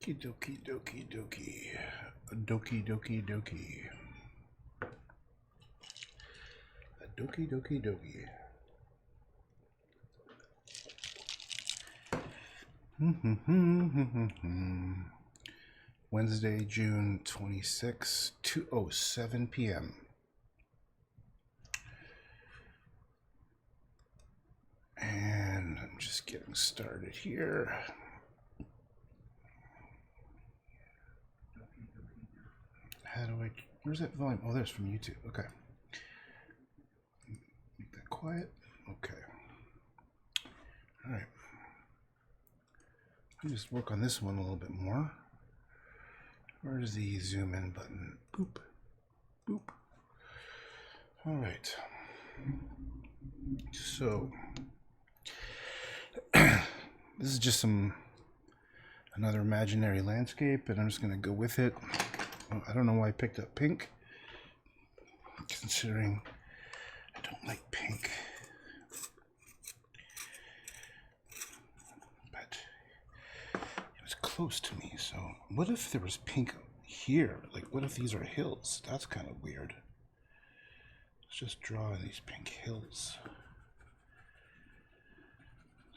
Doki doki doki doki. Doki doki doki. Doki doki doki. Wednesday, June 26, 2:07 p.m. And I'm just getting started here. How do I... Where's that volume? Oh, there's from YouTube. Okay. Make that quiet. Okay. All right. I'll just work on this one a little bit more. Where's the zoom in button? Boop. Boop. All right. So, this is just another imaginary landscape, and I'm just going to go with it. I don't know why I picked up pink, considering I don't like pink. But it was close to me, so what if there was pink here? Like, what if these are hills? That's kind of weird. Let's just draw these pink hills.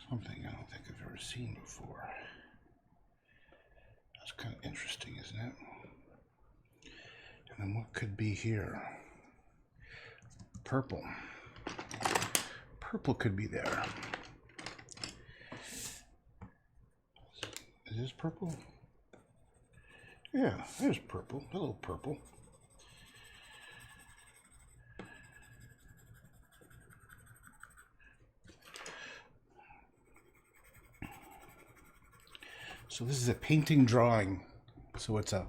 Something I don't think I've ever seen before. That's kind of interesting, isn't it? And then what could be here? Purple. Purple could be there. Is this purple? Yeah, there's purple. Hello, purple. So this is a painting drawing. So it's a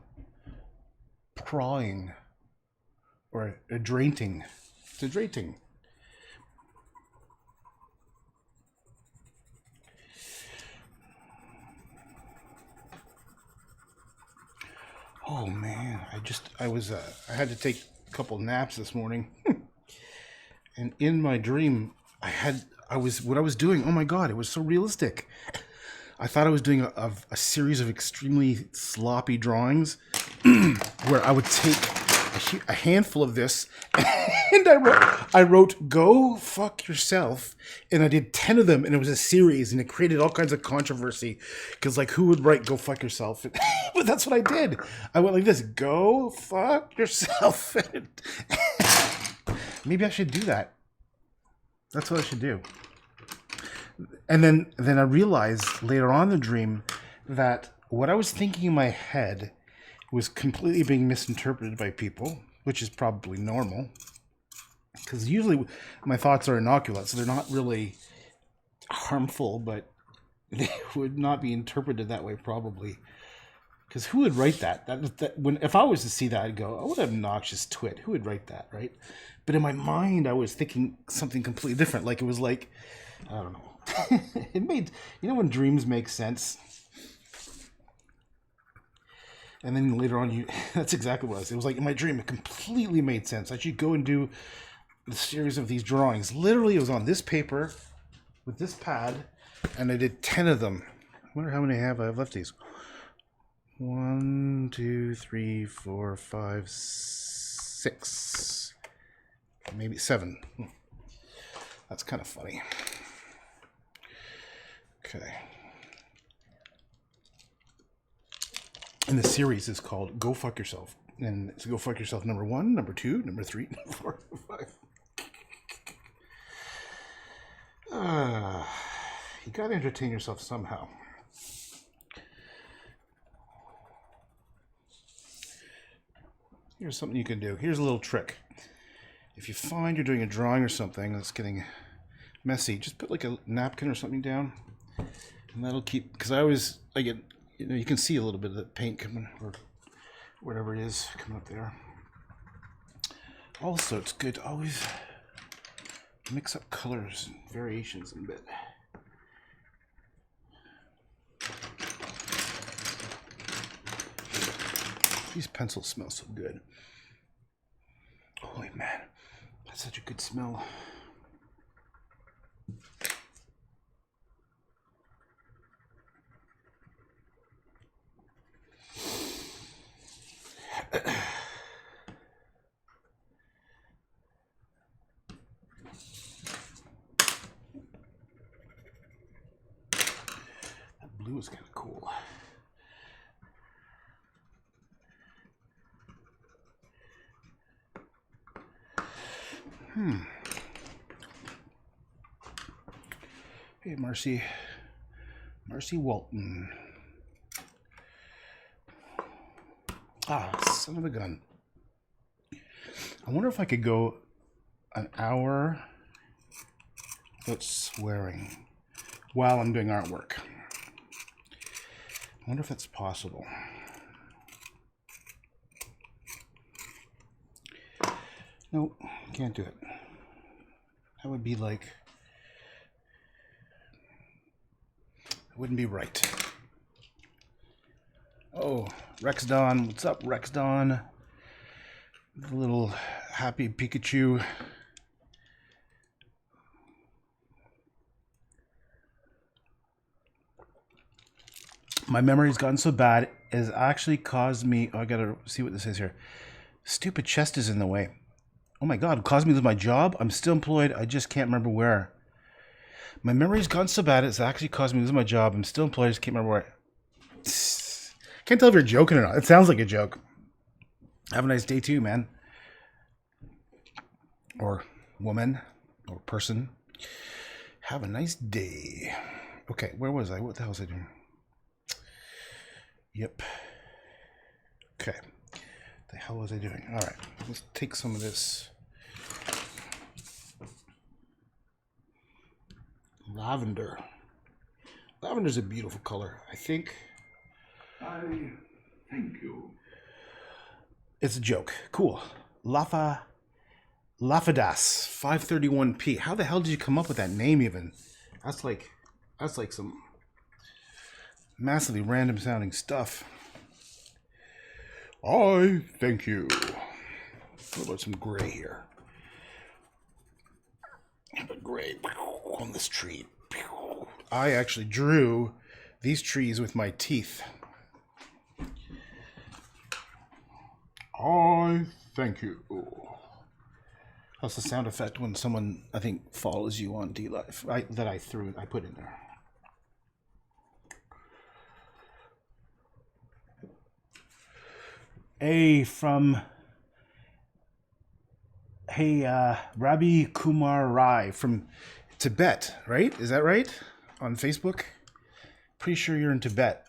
prawing or a draining. It's a draining. Oh man, I had to take a couple naps this morning. And in my dream, what I was doing, oh my God, it was so realistic. I thought I was doing a series of extremely sloppy drawings where I would take a handful of this and I wrote "Go fuck yourself," and I did 10 of them, and it was a series, and it created all kinds of controversy because, like, who would write "Go fuck yourself"? But that's what I did. I went like this: "Go fuck yourself." Maybe I should do that. That's what I should do. And then I realized later on in the dream that what I was thinking in my head was completely being misinterpreted by people, which is probably normal. Because usually my thoughts are inocuous, so they're not really harmful, but they would not be interpreted that way probably. Because who would write that? If I was to see that, I'd go, "Oh, what an obnoxious twit. Who would write that, right?" But in my mind, I was thinking something completely different. Like, it was like, I don't know. It made, when dreams make sense, and then later on that's exactly what it was. It was like in my dream, it completely made sense. I should go and do the series of these drawings. Literally, it was on this paper with this pad, and I did 10 of them. I wonder how many I have left these. 1, 2, 3, 4, 5, 6, maybe 7. That's kind of funny. Okay. And the series is called "Go Fuck Yourself." And it's "Go Fuck Yourself" number 1, number 2, number 3, number 4, number 5. You gotta entertain yourself somehow. Here's something you can do. Here's a little trick. If you find you're doing a drawing or something that's getting messy, just put like a napkin or something down. And that'll keep, because I get, you can see a little bit of the paint coming, or whatever it is coming up there. Also, it's good to always mix up colors and variations a bit. These pencils smell so good. Holy man, that's such a good smell. blue is kind of cool. Hey, Marcy Walton. Ah, son of a gun. I wonder if I could go an hour without swearing while I'm doing artwork. I wonder if that's possible. Nope, can't do it. That would be like, it wouldn't be right. Oh, Rex Don, what's up, Rex Don? The little happy Pikachu. My memory's gotten so bad, it has actually caused me, oh, I gotta see what this is here. Stupid chest is in the way. Oh my God, it caused me to lose my job. I'm still employed. I just can't remember where. My memory's gone so bad, it's actually caused me to lose my job. I'm still employed. I just can't remember where. Can't tell if you're joking or not. It sounds like a joke. Have a nice day too, man. Or woman. Or person. Have a nice day. Okay, where was I? What the hell was I doing? Yep. Okay. The hell was I doing? All right, let's take some of this lavender. Lavender's a beautiful color. I think. I thank you. It's a joke. Cool. Lafadas 531p. How the hell did you come up with that name even? That's like some massively random sounding stuff. I thank you. What about some gray here? How about gray on this tree? I actually drew these trees with my teeth. I thank you. That's the sound effect when someone, I think, follows you on D-Live. I put in there. Rabbi Kumar Rai from Tibet, right? Is that right? On Facebook? Pretty sure you're in Tibet.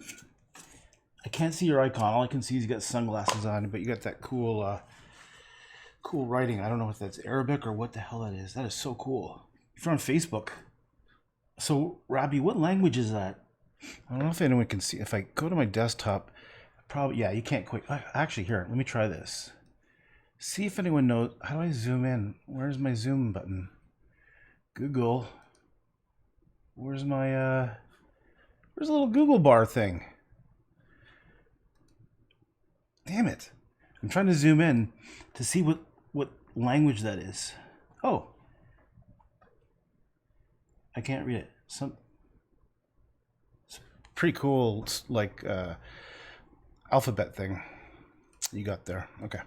I can't see your icon. All I can see is you got sunglasses on, but you got that cool writing. I don't know if that's Arabic or what the hell that is. That is so cool. If you're on Facebook. So, Rabbi, what language is that? I don't know if anyone can see. If I go to my desktop, probably, yeah, you can't quite. Actually, here, let me try this. See if anyone knows. How do I zoom in? Where's my zoom button? Google. Where's my, where's the little Google bar thing? Damn it. I'm trying to zoom in to see what language that is. Oh. I can't read it. It's pretty cool, like, alphabet thing you got there. Okay.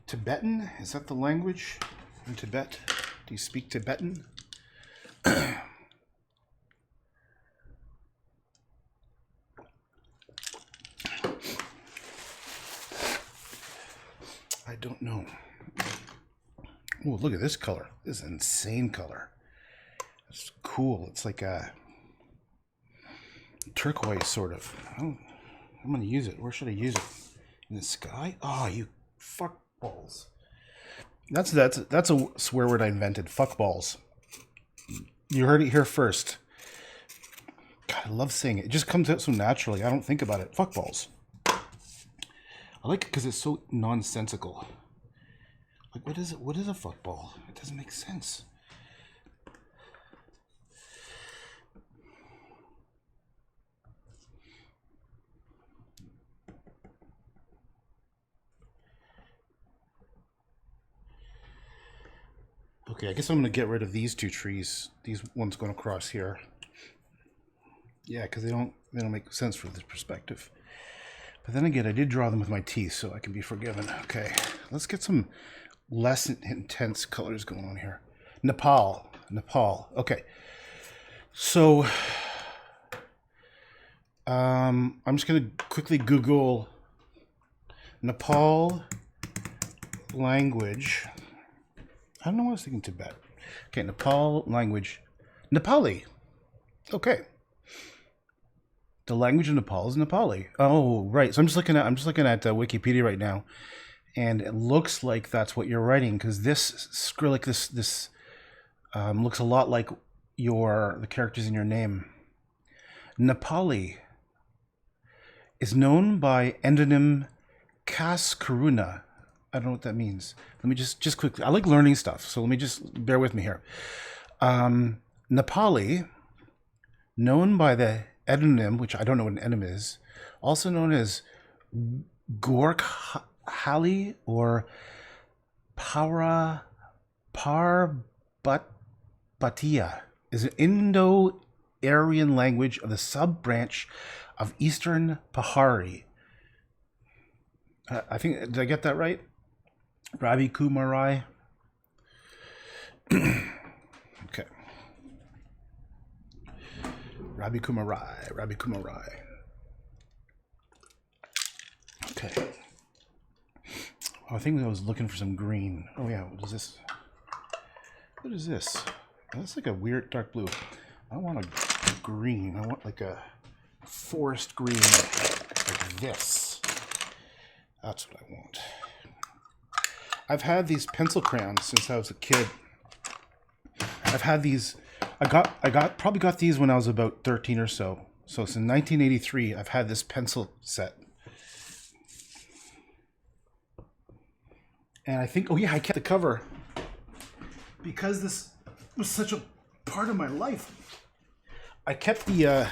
Tibetan? Is that the language in Tibet? Do you speak Tibetan? I don't know. Oh, look at this color. This is an insane color. It's cool. It's like a turquoise, sort of. Oh, I'm going to use it. Where should I use it? In the sky? Oh, you fuck balls. That's a swear word I invented. Fuck balls. You heard it here first. God, I love saying it. It just comes out so naturally. I don't think about it. Fuck balls. I like it because it's so nonsensical. Like, what is it? What is a fuck ball? It doesn't make sense. Okay, I guess I'm going to get rid of these two trees. These ones going across here. Yeah, because they don't make sense from this perspective. But then again, I did draw them with my teeth, so I can be forgiven. Okay, let's get some less intense colors going on here. Nepal. Okay, so I'm just gonna quickly Google Nepal language. I don't know why I was thinking Tibet. Okay, Nepal language, Nepali. Okay. The language of Nepal is Nepali. Oh, right. So I'm just looking at Wikipedia right now, and it looks like that's what you're writing, because this Skrillex, this looks a lot like the characters in your name. Nepali is known by endonym Kas Karuna. I don't know what that means. Let me just quickly. I like learning stuff, so let me just bear with me here. Nepali, known by the endonym, which I don't know what an endonym is, also known as Gorkhali or Parbatiya, is an Indo-Aryan language of the sub-branch of Eastern Pahari. I think, did I get that right? Ravi Kumarai. Okay. Ravi Kumarai. Okay. Oh, I think I was looking for some green. Oh yeah, what is this? What is this? That's like a weird dark blue. I want a green. I want like a forest green, like this. That's what I want. I've had these pencil crayons since I was a kid. I've had these. Probably got these when I was about 13 or so. So since 1983, I've had this pencil set. And I think, oh yeah, I kept the cover because this was such a part of my life. I kept the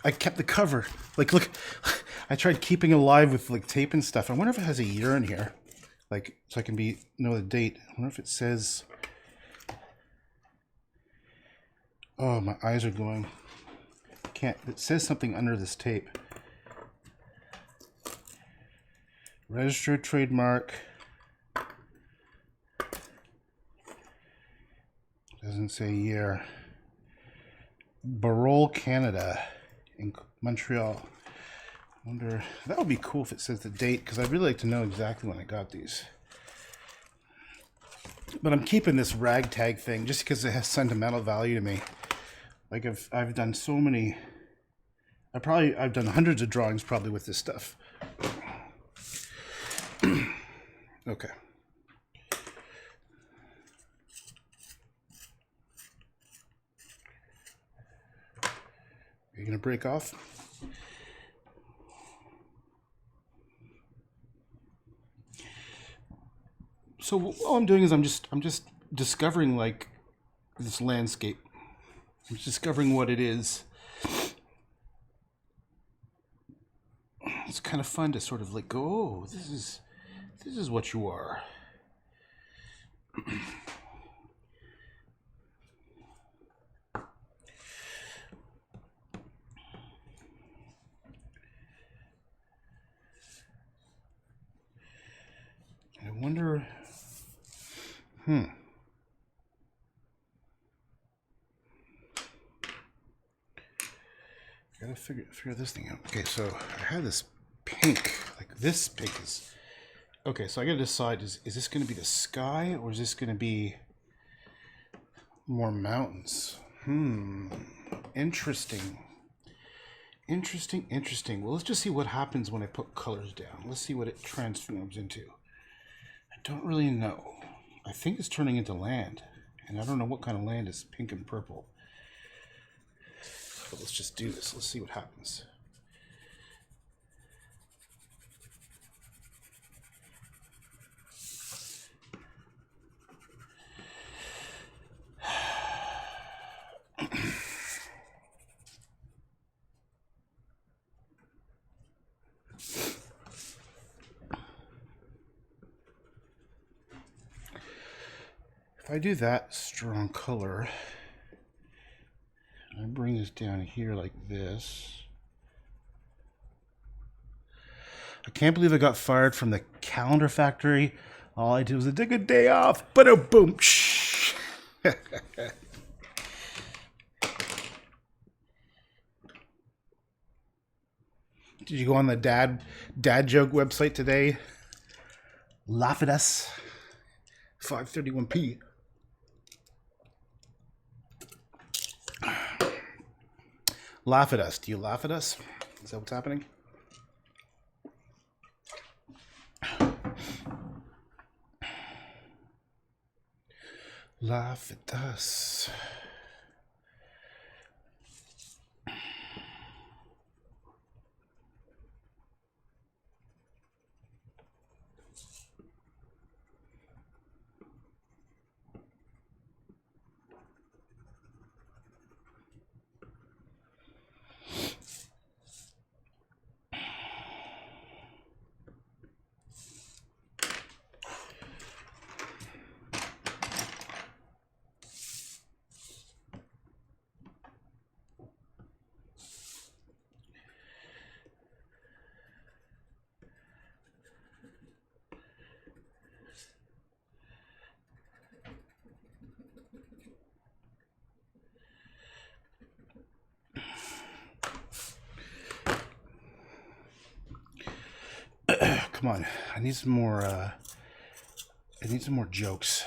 I kept the cover. Like, look, I tried keeping it alive with like tape and stuff. I wonder if it has a year in here, like, so I can know the date. I wonder if it says. Oh, my eyes are going. Can't. It says something under this tape. Registered trademark. Doesn't say year. Barole, Canada, in Montreal. I wonder, that would be cool if it says the date, because I'd really like to know exactly when I got these. But I'm keeping this ragtag thing just because it has sentimental value to me. Like I've done so many. I've done hundreds of drawings probably with this stuff. Okay. Are you gonna break off? So all I'm doing is I'm just discovering like this landscape. I'm just discovering what it is. It's kind of fun to sort of like go, oh, this is what you are. I wonder. Gotta figure this thing out. Okay, so I have this pink. Like this pink is. Okay, so I gotta decide: is this gonna be the sky or is this gonna be more mountains? Interesting. Interesting. Well, let's just see what happens when I put colors down. Let's see what it transforms into. I don't really know. I think it's turning into land, and I don't know what kind of land is pink and purple. But let's just do this. Let's see what happens. If I do that strong color, I bring this down here like this. I can't believe I got fired from the calendar factory. All I did was take a day off. Boom. Did you go on the dad joke website today? Laugh at us. 5:31 p. Laugh at us. Do you laugh at us? Is that what's happening? Laugh at us. Come on, I need some more jokes.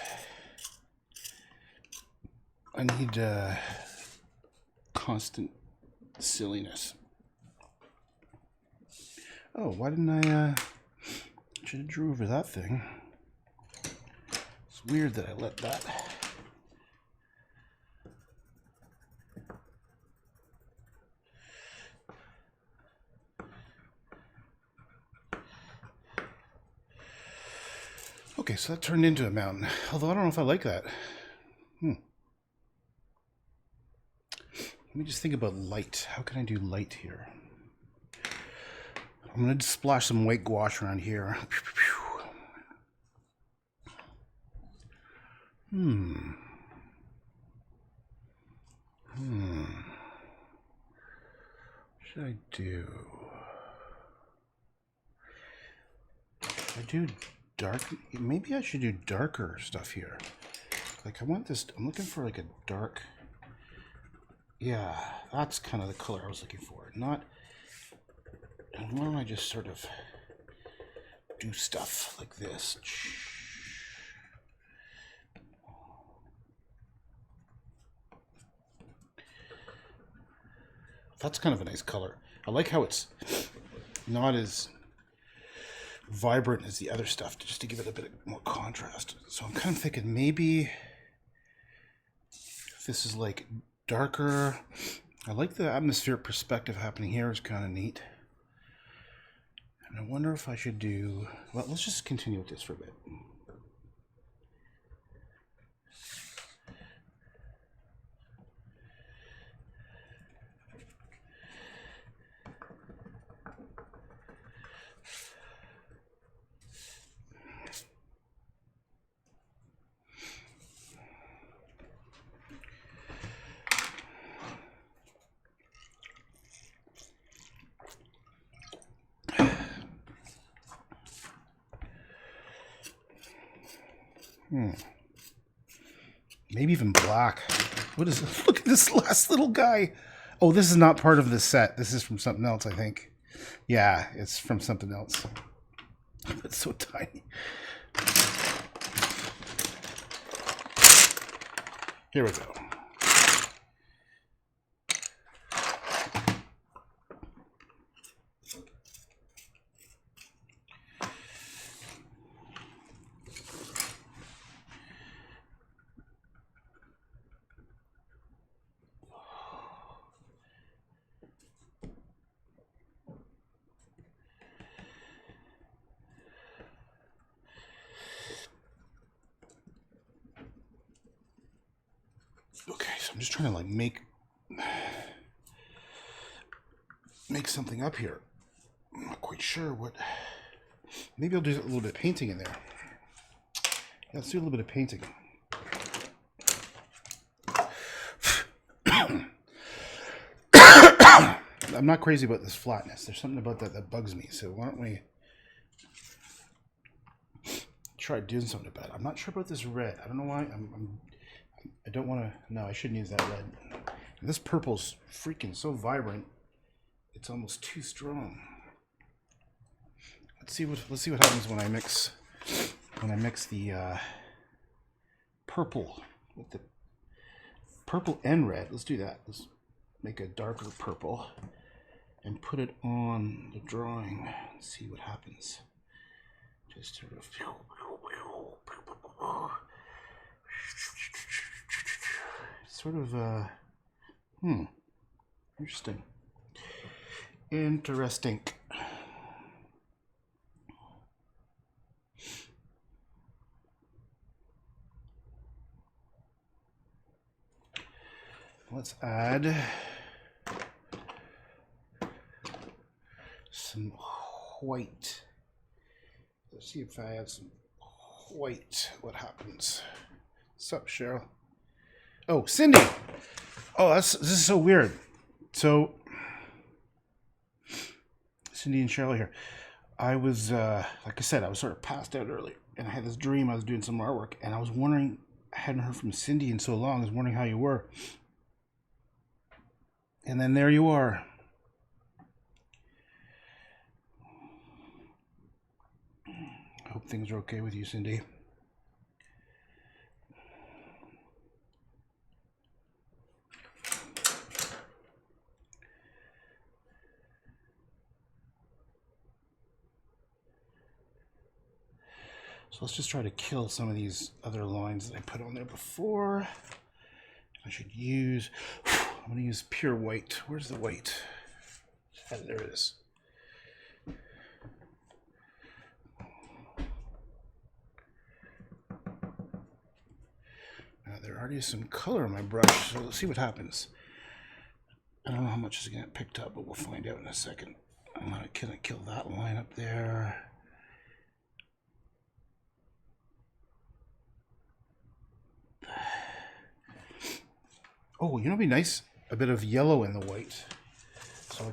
I need constant silliness. Oh, why didn't I should have drew over that thing. It's weird that I let that. Okay, so that turned into a mountain. Although I don't know if I like that. Let me just think about light. How can I do light here? I'm going to splash some white gouache around here. What should I do? Should I do dark? Maybe I should do darker stuff here. Like I want this, I'm looking for like a dark, yeah, that's kind of the color I was looking for. Not, and why don't I just sort of do stuff like this? That's kind of a nice color. I like how it's not as vibrant as the other stuff, just to give it a bit more contrast. So I'm kind of thinking maybe if this is like darker. I like the atmospheric perspective happening here. It's kind of neat. And I wonder if I should do, well, let's just continue with this for a bit. Maybe even black. What is it? Look at this last little guy. Oh, this is not part of the set. This is from something else, I think. Yeah, it's from something else. It's so tiny. Here we go. Okay, so I'm just trying to like make something up here. I'm not quite sure what. Maybe I'll do a little bit of painting in there. Yeah, let's do a little bit of painting. I'm not crazy about this flatness. There's something about that bugs me. So why don't we try doing something about it. I'm not sure about this red. I don't know why. I don't want to. No, I shouldn't use that red. And this purple's freaking so vibrant. It's almost too strong. Let's see what happens when I mix the purple with the purple and red. Let's do that. Let's make a darker purple and put it on the drawing and see what happens. Just sort of interesting. Interesting. Let's add some white. Let's see if I add some white, what happens. What's up, Cheryl? Oh, Cindy! Oh, this is so weird. So, Cindy and Cheryl here. I was, like I said, I was sort of passed out earlier, and I had this dream. I was doing some artwork, and I was wondering, I hadn't heard from Cindy in so long. I was wondering how you were. And then there you are. I hope things are okay with you, Cindy. So let's just try to kill some of these other lines that I put on there before. I should use, I'm going to use pure white. Where's the white? Oh, there it is. Now there already is some color on my brush, so let's see what happens. I don't know how much is going to get picked up, but we'll find out in a second. I'm going to kill that line up there. Oh, you know, it'd be nice, a bit of yellow in the white. So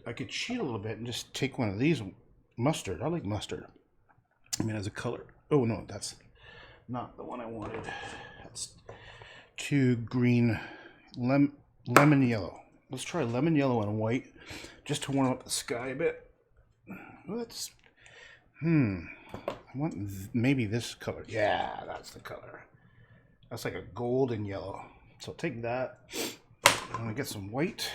I could cheat a little bit and just take one of these mustard. I like mustard. I mean, as a color. Oh no, that's not the one I wanted. That's too green. Lemon yellow. Let's try lemon yellow and white, just to warm up the sky a bit. Let's. I want maybe this color. Yeah, that's the color. That's like a golden yellow. So I'll take that. I'm gonna get some white.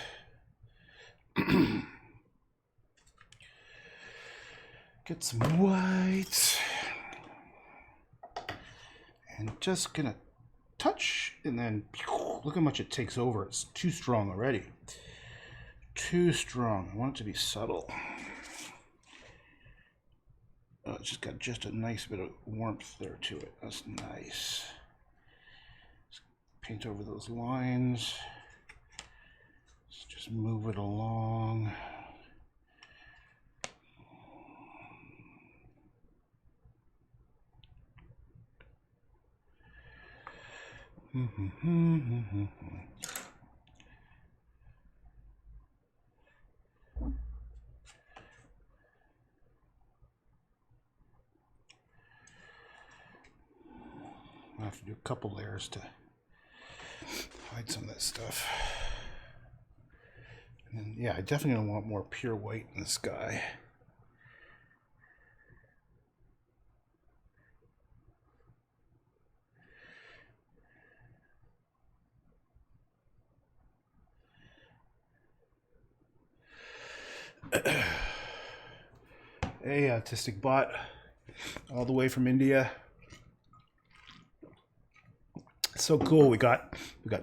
Get some white. And just gonna touch, and then look how much it takes over. It's too strong already. Too strong. I want it to be subtle. Oh, it's just got just a nice bit of warmth there to it. That's nice. Paint over those lines. Let's just move it along. I'll have to do a couple layers to hide some of that stuff. And then, yeah, I definitely don't want more pure white in the sky. Hey, autistic bot, all the way from India. So cool. We got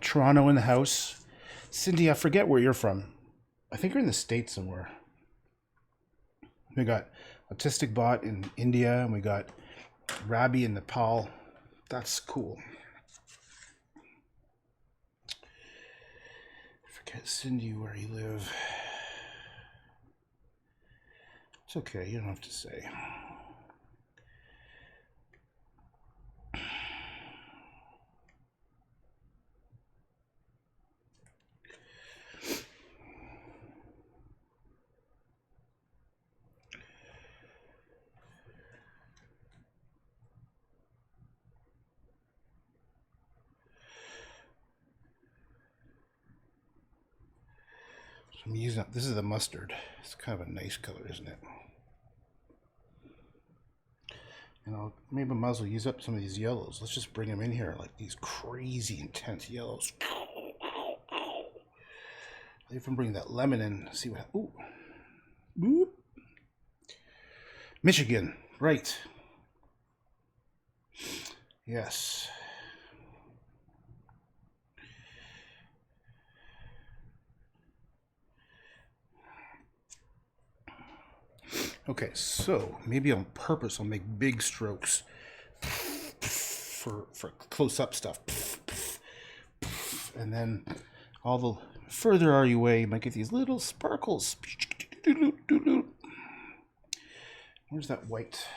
Toronto in the house. Cindy, I forget where you're from. I think you're in the States somewhere. We got autistic bot in India, and we got Rabbi in Nepal. That's cool. Forget Cindy where you live. It's okay. You don't have to say. I'm using up. This is the mustard. It's kind of a nice color, isn't it? And maybe I might as well use up some of these yellows. Let's just bring them in here, like these crazy intense yellows. I'll even bring that lemon in. See what. Ooh. Boop. Michigan, right? Yes. Okay, so maybe on purpose I'll make big strokes for close-up stuff, and then all the further away you might get these little sparkles. Where's that white?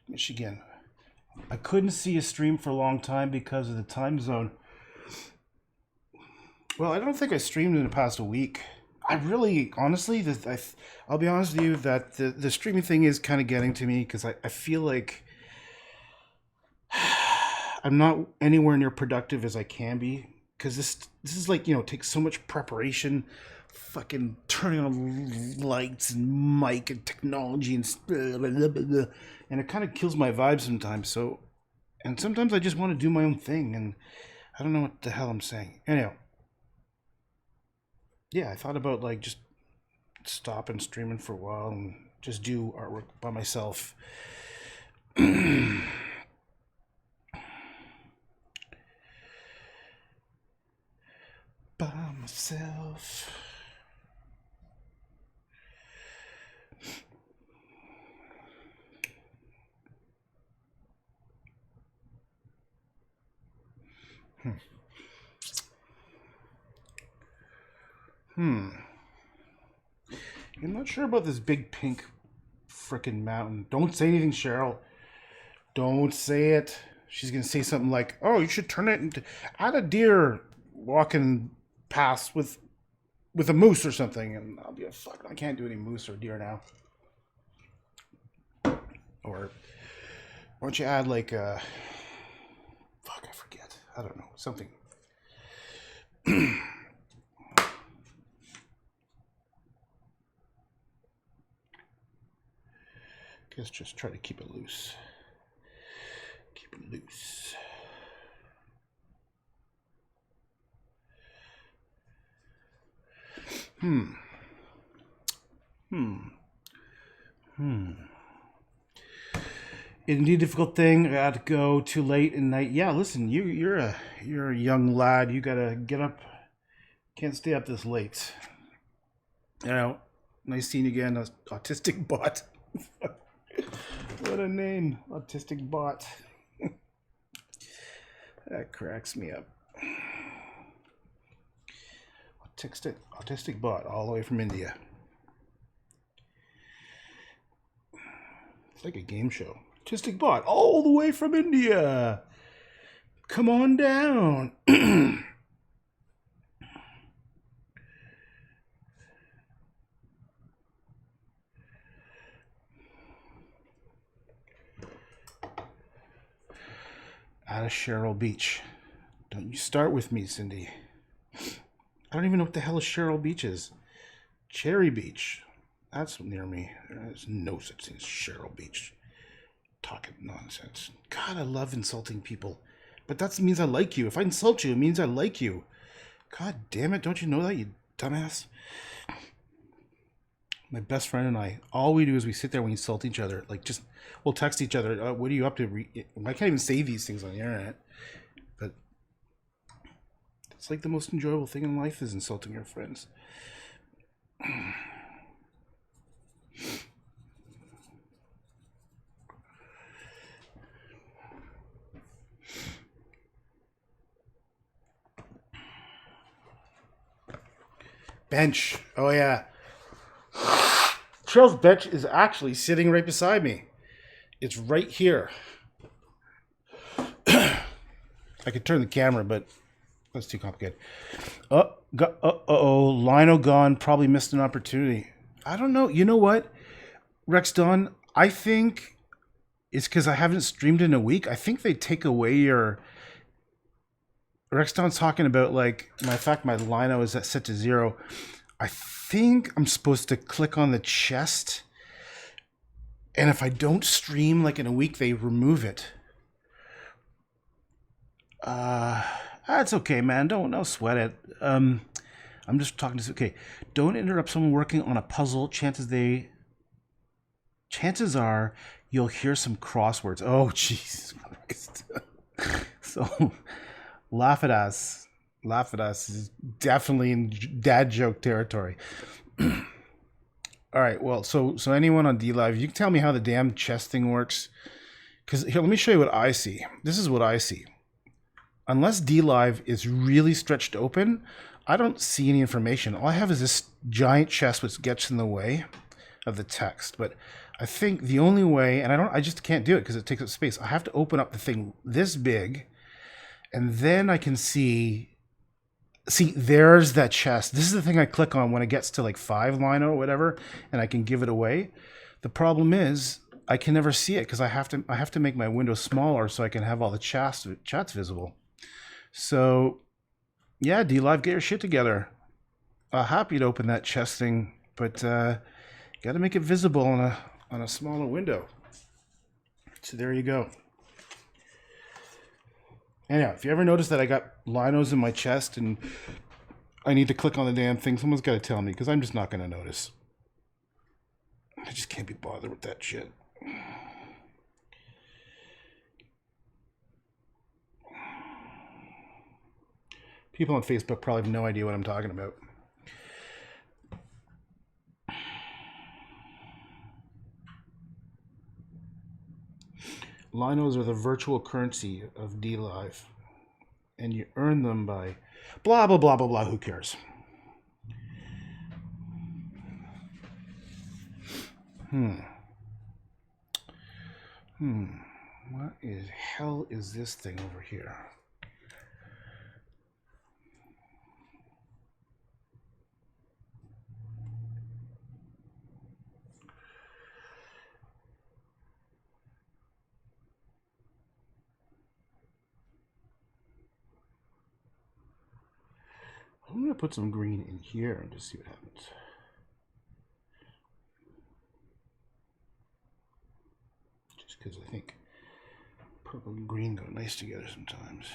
Michigan. I couldn't see a stream for a long time because of the time zone. Well, I don't think I streamed in the past a week. I really, honestly, I'll be honest with you that the streaming thing is kind of getting to me because I feel like I'm not anywhere near productive as I can be because this is like, takes so much preparation, fucking turning on lights and mic and technology and blah, blah, blah, blah, and it kind of kills my vibe sometimes. So, and sometimes I just want to do my own thing and I don't know what the hell I'm saying. Anyhow. Yeah, I thought about like just stopping streaming for a while and just do artwork by myself. By myself. I'm not sure about this big pink frickin' mountain. Don't say anything, Cheryl. Don't say it. She's gonna say something like, "Oh, you should turn it into add a deer walking past with a moose or something," and I'll be like, "Fuck, I can't do any moose or deer now." Or why don't you add like a fuck? I forget. I don't know, something. Guess just try to keep it loose. Keep it loose. Indeed, difficult thing. I had to go too late at night. Yeah, listen, you're a young lad. You gotta get up. Can't stay up this late. Nice seeing you again, autistic bot. What a name, autistic bot. That cracks me up. Autistic bot, all the way from India. It's like a game show. Autistic bot, all the way from India. Come on down. Out of Cheryl Beach. Don't you start with me, Cindy. I don't even know what the hell a Cheryl Beach is. Cherry Beach. That's near me. There's no such thing as Cheryl Beach. Talking nonsense. God, I love insulting people. But that means I like you. If I insult you, it means I like you. God damn it, don't you know that, you dumbass? My best friend and I, all we do is we sit there and we insult each other. Like, we'll text each other, what are you up to? I can't even say these things on the internet. But it's like the most enjoyable thing in life is insulting your friends. Bench. Oh, yeah. Cheryl's bench is actually sitting right beside me. It's right here. I could turn the camera, but that's too complicated. Lino gone. Probably missed an opportunity. I don't know. You know what, Rex Don? I think it's because I haven't streamed in a week. I think they take away your Rexton's talking about like my fact my lino is set to 0. I think I'm supposed to click on the chest, and if I don't stream like in a week, they remove it. That's okay, man. Don't sweat it. I'm just talking to. Okay, don't interrupt someone working on a puzzle. Chances are you'll hear some crosswords. Oh, Jesus Christ! So, laugh at us. Laugh at us is definitely in dad joke territory. All right. Well, so anyone on D Live, you can tell me how the damn chest thing works. Because here, let me show you what I see. This is what I see. Unless D Live is really stretched open, I don't see any information. All I have is this giant chest which gets in the way of the text. But I think the only way, and I just can't do it because it takes up space. I have to open up the thing this big, and then I can see, there's that chest. This is the thing I click on when it gets to like 5 lino or whatever, and I can give it away. The problem is I can never see it because I have to make my window smaller so I can have all the chats visible. So yeah, D Live, get your shit together. Happy to open that chest thing, but got to make it visible on a smaller window. So there you go. Anyhow, if you ever notice that I got linos in my chest and I need to click on the damn thing, someone's got to tell me because I'm just not going to notice. I just can't be bothered with that shit. People on Facebook probably have no idea what I'm talking about. Linos are the virtual currency of D Live, and you earn them by blah, blah, blah, blah, blah. Who cares? What the hell is this thing over here? I'm going to put some green in here and just see what happens. Just because I think purple and green go nice together sometimes.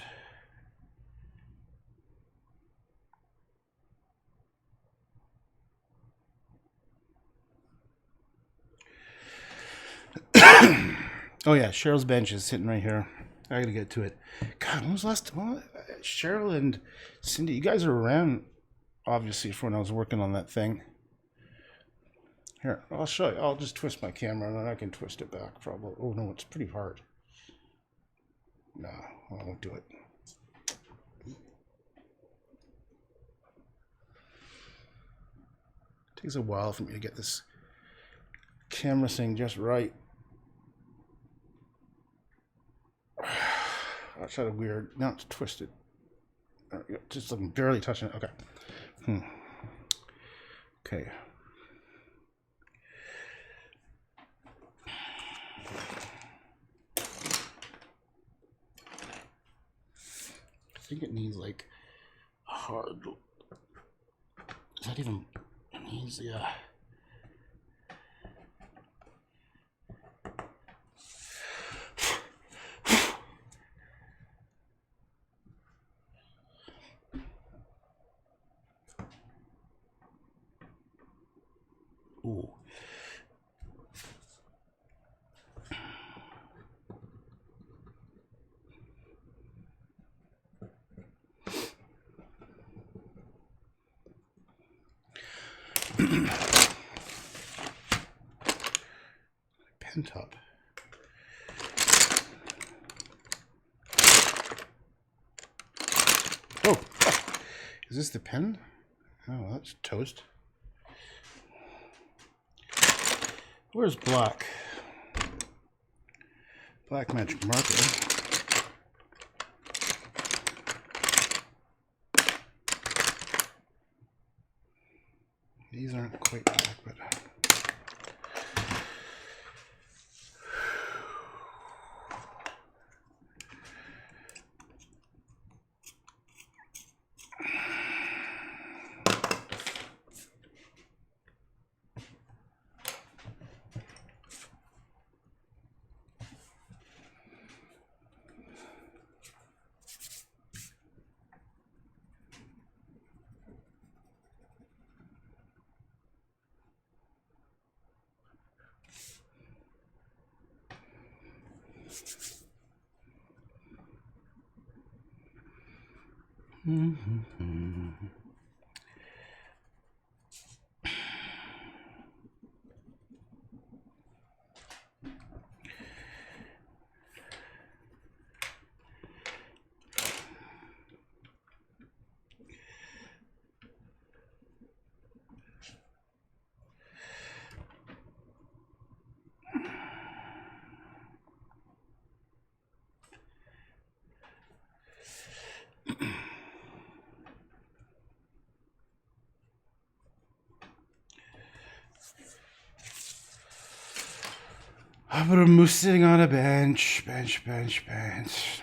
Oh yeah, Cheryl's bench is sitting right here. I gotta get to it. God, when was the last time? Cheryl and Cindy, you guys are around, obviously, for when I was working on that thing. Here, I'll show you. I'll just twist my camera and then I can twist it back probably. Oh no, it's pretty hard. No, I won't do it. It takes a while for me to get this camera thing just right. That's sort of weird. Now it's twisted. Just like barely touching it. Okay. Okay. I think it needs like a hard. Is that even? It needs, yeah. Ooh. Pen top. Oh, is this the pen? Oh, that's toast. Where's black? Black magic marker. These aren't quite black, but How about a moose sitting on a bench? Bench.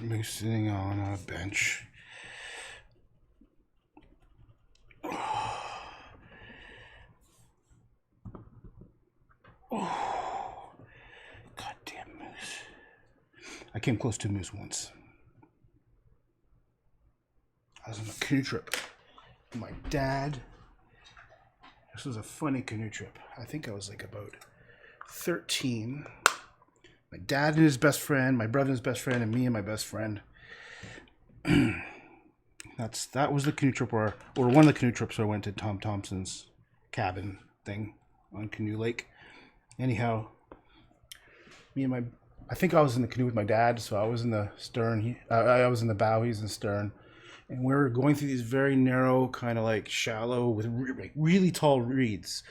Moose sitting on a bench. Oh, goddamn moose. I came close to a moose once. I was on a canoe trip with my dad. This was a funny canoe trip. I think I was like about 13. My dad and his best friend, my brother and his best friend, and me and my best friend. That was the canoe trip or one of the canoe trips where I went to Tom Thompson's cabin thing on Canoe Lake. Anyhow, I think I was in the canoe with my dad, so I was in the stern. I was in the bow, he was in the stern. And we were going through these very narrow, kind of like shallow, with really tall reeds.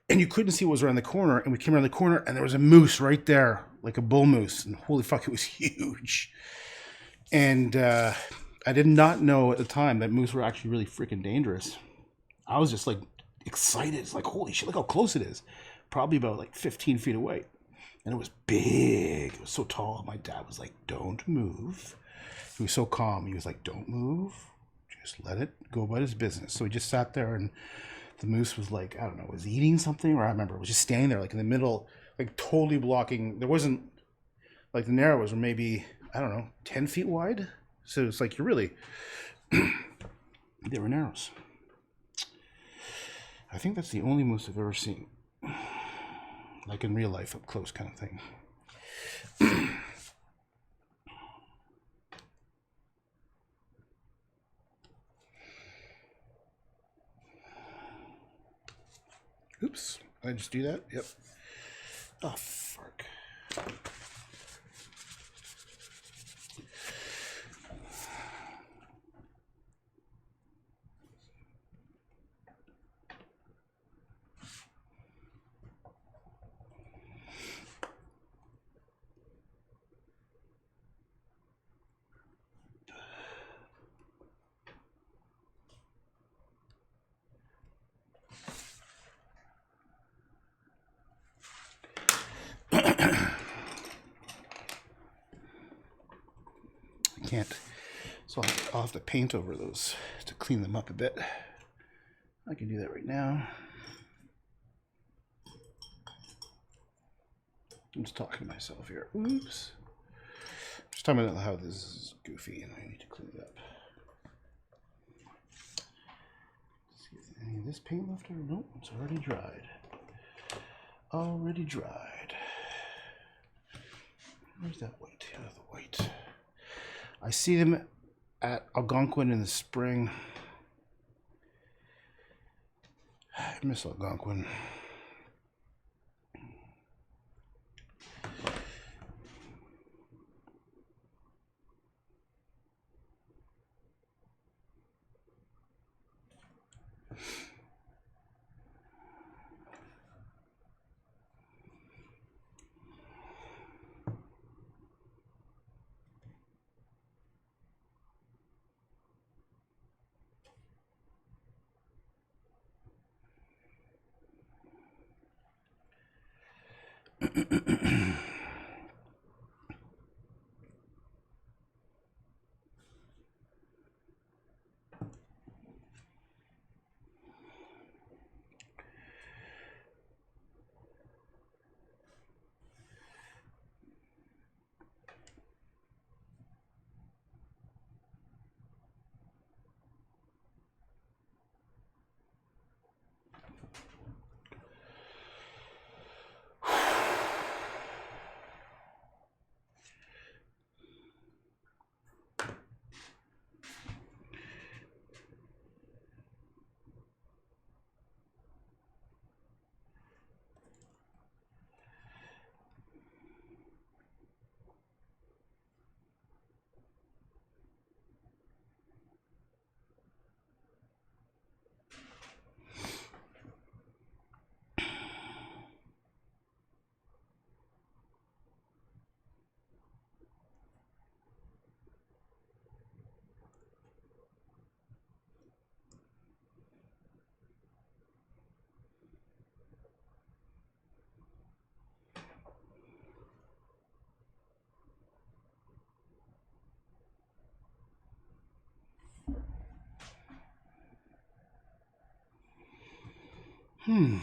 And you couldn't see what was around the corner. And we came around the corner, and there was a moose right there, like a bull moose. And holy fuck, it was huge. And I did not know at the time that moose were actually really freaking dangerous. I was just like excited. It's like, holy shit, look how close it is. Probably about like 15 feet away. And it was big. It was so tall. My dad was like, don't move. He was so calm. He was like, don't move. Just let it go about his business. So he just sat there, and the moose was like, I don't know, was eating something, or I remember it was just standing there like in the middle, like totally blocking. There wasn't, like the narrows were maybe, I don't know, 10 feet wide. So it's like, you're really, they were narrows. I think that's the only moose I've ever seen, like in real life, up close kind of thing. Oops, did I just do that? Yep. Oh, fuck. Can't. So I'll have to paint over those to clean them up a bit. I can do that right now. I'm just talking to myself here. Oops. Just talking about how this is goofy and I need to clean it up. See if there's any of this paint left over? Nope, it's already dried. Already dried. Where's that white? Oh, the white. I see them at Algonquin in the spring. I miss Algonquin. Hmm.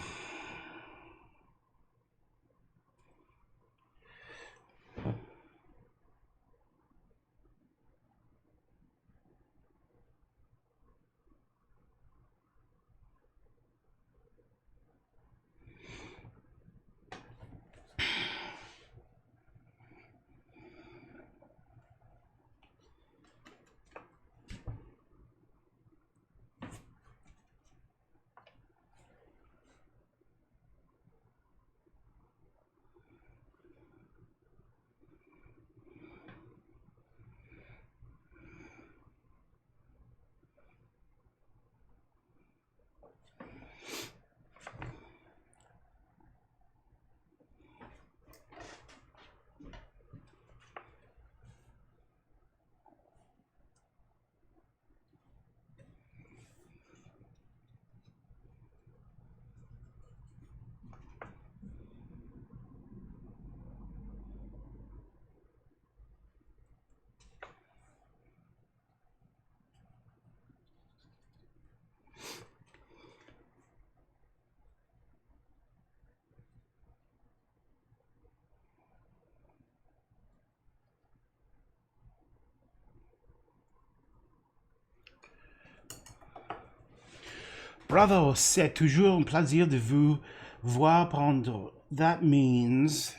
Bravo, c'est toujours un plaisir de vous voir prendre. That means...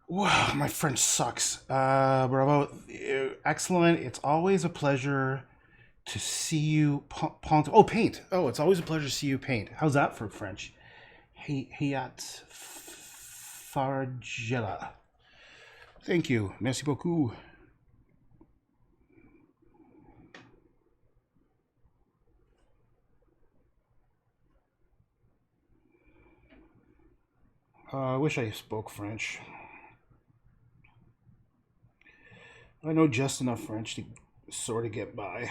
Wow, my French sucks. Bravo. Excellent. It's always a pleasure to see you paint. Oh, it's always a pleasure to see you paint. How's that for French? Hayat Fargella. Thank you. Merci beaucoup. I wish I spoke French. I know just enough French to sort of get by.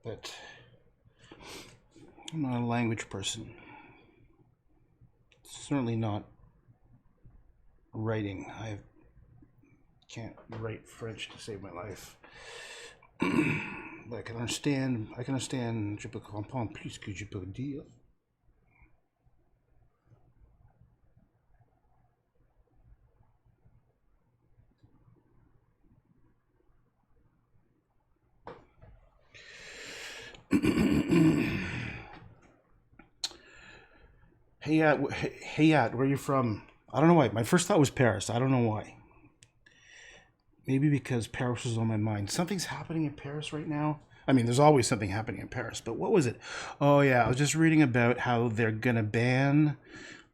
But I'm not a language person. Certainly not writing. I can't write French to save my life. But I can understand. Je peux comprendre plus que je peux dire. Hayat, where are you from? I don't know why. My first thought was Paris. I don't know why. Maybe because Paris was on my mind. Something's happening in Paris right now. I mean, there's always something happening in Paris, but what was it? Oh, yeah, I was just reading about how they're going to ban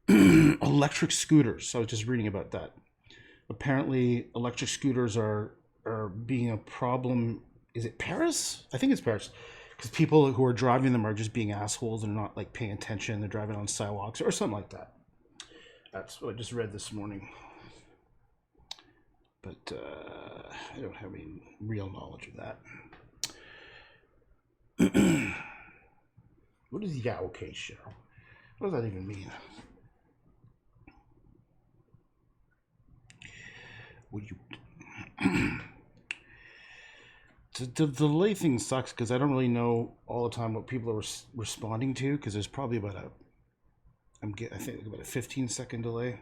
electric scooters. So I was just reading about that. Apparently, electric scooters are being a problem. Is it Paris? I think it's Paris. Because people who are driving them are just being assholes and not like paying attention. They're driving on sidewalks or something like that. That's what I just read this morning. But I don't have any real knowledge of that. What is yeah okay Cheryl? What does that even mean? Would you? The delay thing sucks because I don't really know all the time what people are responding to because there's probably about I think about a 15-second delay.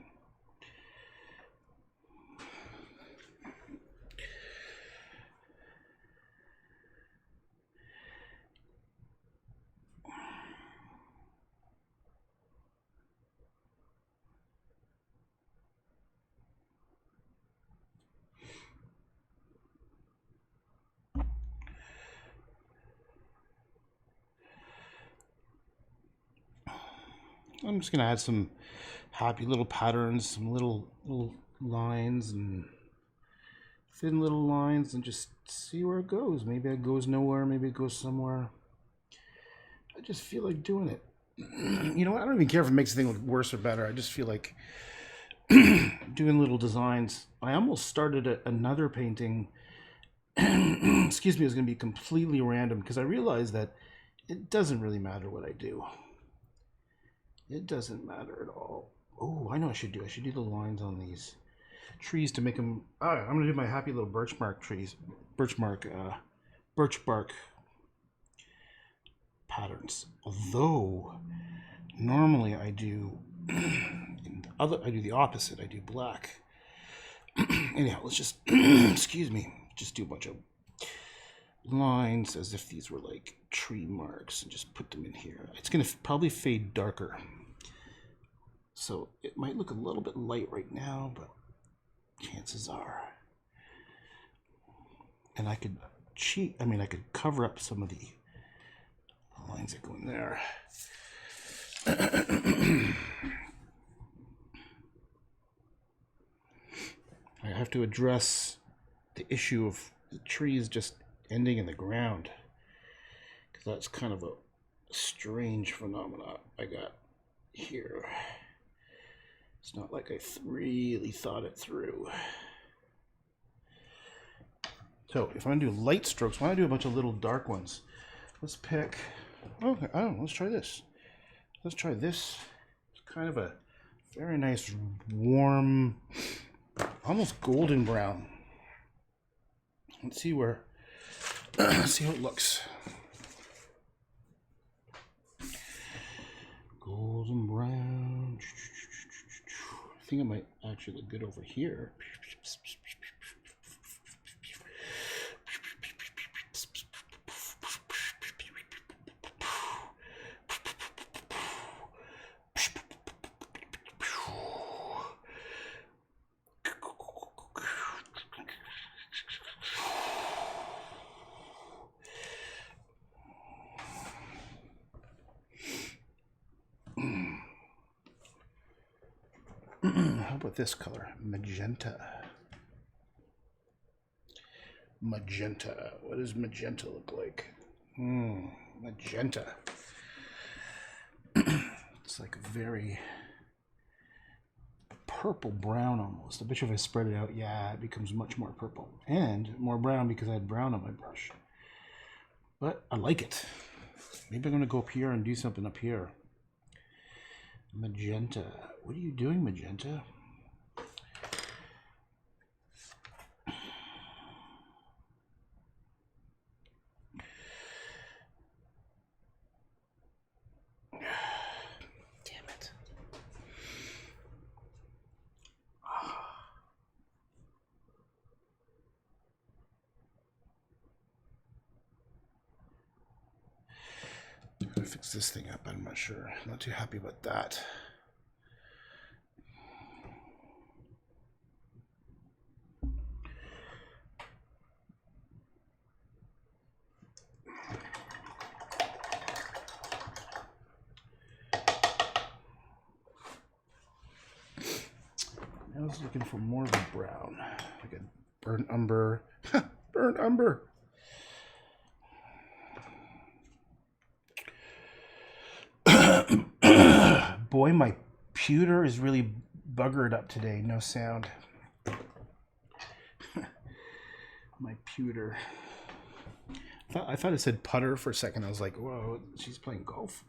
I'm just gonna add some happy little patterns, some little lines and thin little lines, and just see where it goes. Maybe it goes nowhere. Maybe it goes somewhere. I just feel like doing it. You know what? I don't even care if it makes the thing look worse or better. I just feel like doing little designs. I almost started another painting. Excuse me, it was going to be completely random because I realized that it doesn't really matter what I do. It doesn't matter at all. Oh, I know what I should do. I should do the lines on these trees to make them. Oh, I'm going to do my happy little birch bark trees. Birch bark patterns. Although normally I do I do the opposite. I do black. Anyhow, let's just excuse me. Just do a bunch of lines as if these were like tree marks and just put them in here. It's gonna probably fade darker. So it might look a little bit light right now, but chances are. And I could cheat, I mean, I could cover up some of the lines that go in there. I have to address the issue of the trees just ending in the ground, because that's kind of a strange phenomenon I got here. It's not like I really thought it through. So if I want to do light strokes, why don't I do a bunch of little dark ones? Let's pick, okay, I don't know, let's try this. Let's try this. It's kind of a very nice, warm, almost golden brown. Let's see where, see how it looks. Golden brown. I think it might actually look good over here. How about this color? Magenta. Magenta. What does magenta look like? Magenta. It's like a very purple brown almost. I bet you if I spread it out, yeah, it becomes much more purple. And more brown because I had brown on my brush. But I like it. Maybe I'm going to go up here and do something up here. Magenta. What are you doing, Magenta? Damn it. I'm gonna fix this thing up. I'm not sure. I'm not too happy about that. I was looking for more of a brown, like a burnt umber. Burnt umber. Boy, my pewter is really buggered up today. No sound. My pewter. I thought it said putter for a second. I was like, whoa, she's playing golf.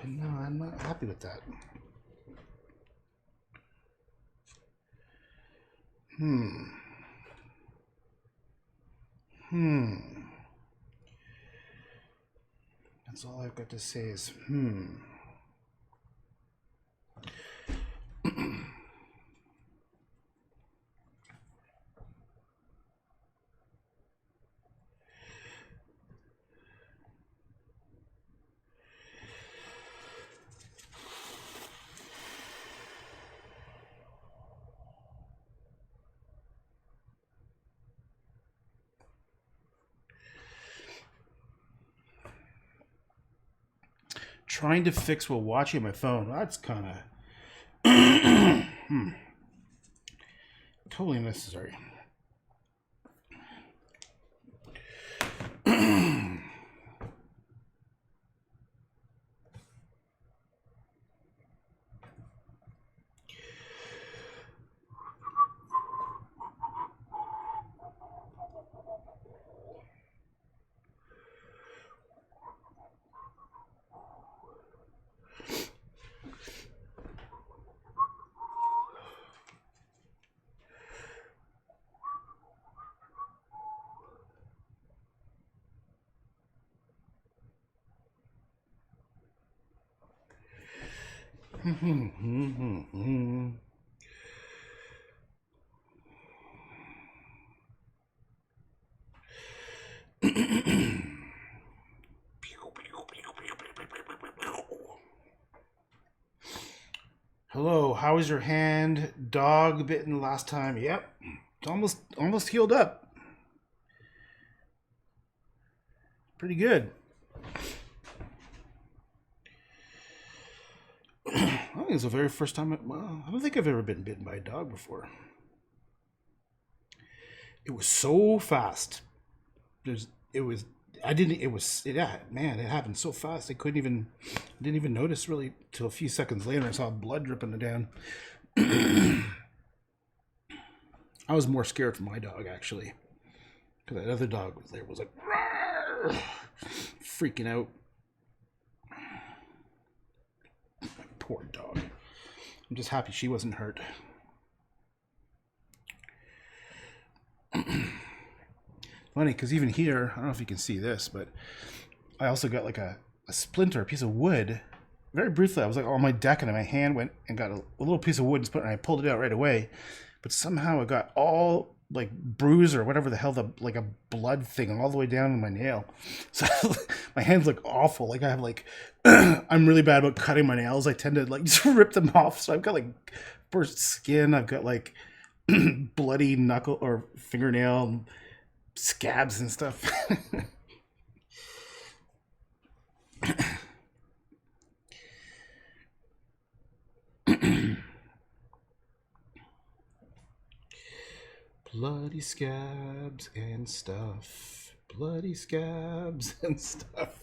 No, I'm not happy with that. That's all I've got to say is Trying to fix while watching my phone. That's kind of totally unnecessary. Hello, how was your hand? Dog bitten last time? Yep, it's almost healed up. Pretty good. I think it's the very first time. Well, I don't think I've ever been bitten by a dog before. It was so fast. There's. It was. I didn't. It was. Yeah, man, it happened so fast. I didn't even notice really till a few seconds later. I saw blood dripping down. I was more scared for my dog actually, because that other dog was there. Was like freaking out. Poor dog. I'm just happy she wasn't hurt. Funny, because even here, I don't know if you can see this, but I also got like a splinter, a piece of wood. Very briefly, I was like on my deck and my hand went and got a little piece of wood and I pulled it out right away. But somehow it got all like bruise or whatever the hell, like a blood thing all the way down in my nail. So my hands look awful. Like I have like, I'm really bad about cutting my nails. I tend to like just rip them off. So I've got like burst skin. I've got like bloody knuckle or fingernail scabs and stuff. Bloody scabs and stuff. Bloody scabs and stuff.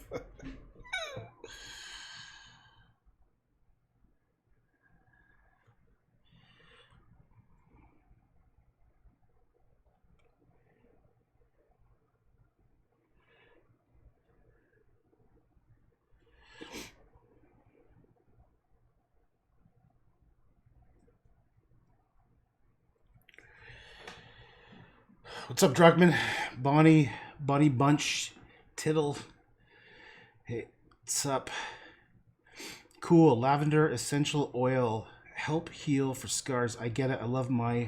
What's up, Druckman? Bonnie Bunch, Tittle. Hey, what's up? Cool. Lavender essential oil. Help heal for scars. I get it. I love my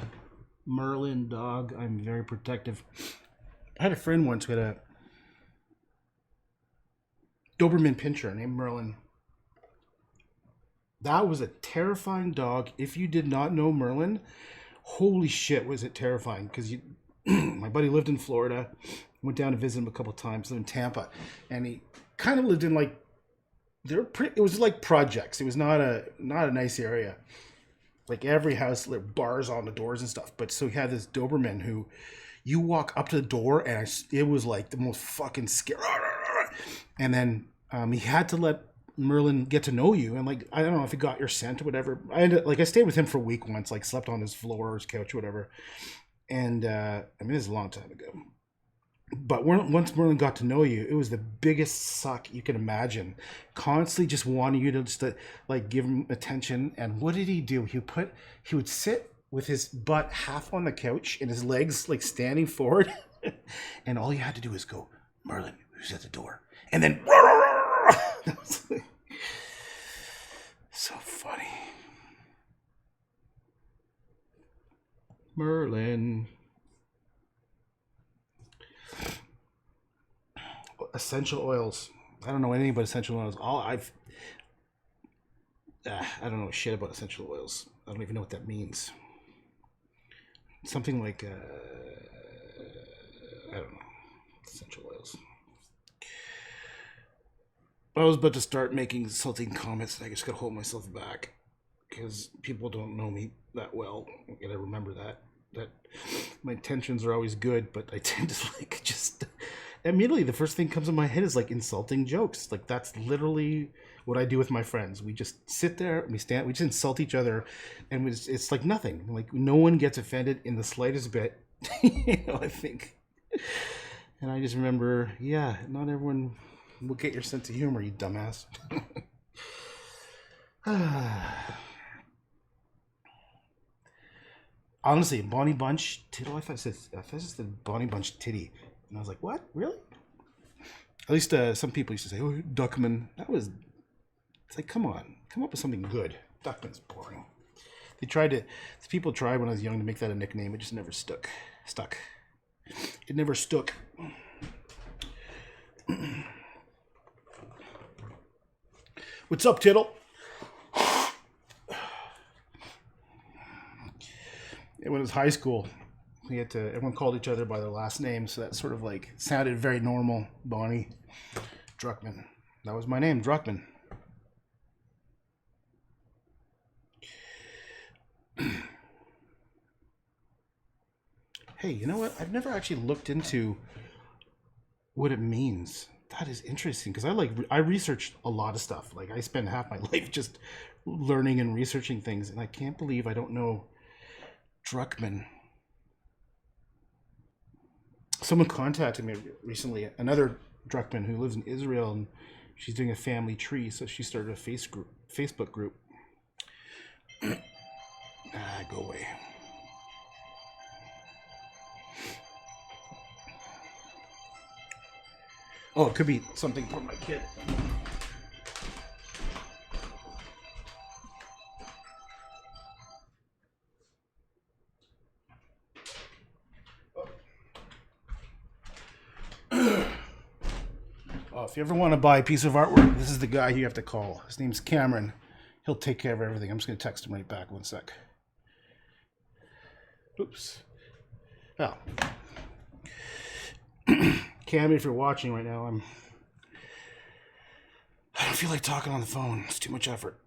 Merlin dog. I'm very protective. I had a friend once who had a Doberman Pinscher named Merlin. That was a terrifying dog. If you did not know Merlin, holy shit, was it terrifying. Because my buddy lived in Florida, went down to visit him a couple times, lived in Tampa, and he kind of lived in like, it was like projects. It was not a nice area. Like every house, there were bars on the doors and stuff. But so he had this Doberman who, you walk up to the door and it was like the most fucking scary. And then he had to let Merlin get to know you, and like I don't know if he got your scent or whatever. I stayed with him for a week once, like slept on his floor or his couch or whatever. And I mean, this is a long time ago. But once Merlin got to know you, it was the biggest suck you can imagine. Constantly just wanting you to just like give him attention. And what did he do? He would sit with his butt half on the couch and his legs like standing forward, and all you had to do was go, Merlin, who's at the door? And then so funny. Merlin. Essential oils. I don't know anything about essential oils. I don't know shit about essential oils. I don't even know what that means. Something like I don't know. Essential oils. I was about to start making insulting comments, and I just gotta hold myself back because people don't know me that well. I gotta remember that my intentions are always good, but I tend to like just immediately the first thing comes in my head is like insulting jokes. Like that's literally what I do with my friends. We just sit there and we just insult each other, and it's like nothing. Like no one gets offended in the slightest bit. I think. And I just remember, yeah, not everyone will get your sense of humor, you dumbass. Honestly, Bonnie Bunch Tittle. I thought it said Bonnie Bunch Titty, and I was like, what? Really? At least some people used to say, "Oh, Duckman." It's like, come on, come up with something good. Duckman's boring. People tried when I was young to make that a nickname. It just never stuck. It never stuck. What's up, Tittle? When it was high school, everyone called each other by their last name, so that sort of like sounded very normal. Bonnie Druckman. That was my name, Druckman. Hey, you know what? I've never actually looked into what it means. That is interesting because I researched a lot of stuff. Like I spend half my life just learning and researching things, and I can't believe I don't know Druckman. Someone contacted me recently, another Druckman who lives in Israel, and she's doing a family tree, so she started a Facebook group. Go away. Oh, it could be something for my kid. Oh, if you ever want to buy a piece of artwork, this is the guy you have to call. His name's Cameron. He'll take care of everything. I'm just going to text him right back. One sec. Oops. Oh. Cam, if you're watching right now, I don't feel like talking on the phone. It's too much effort.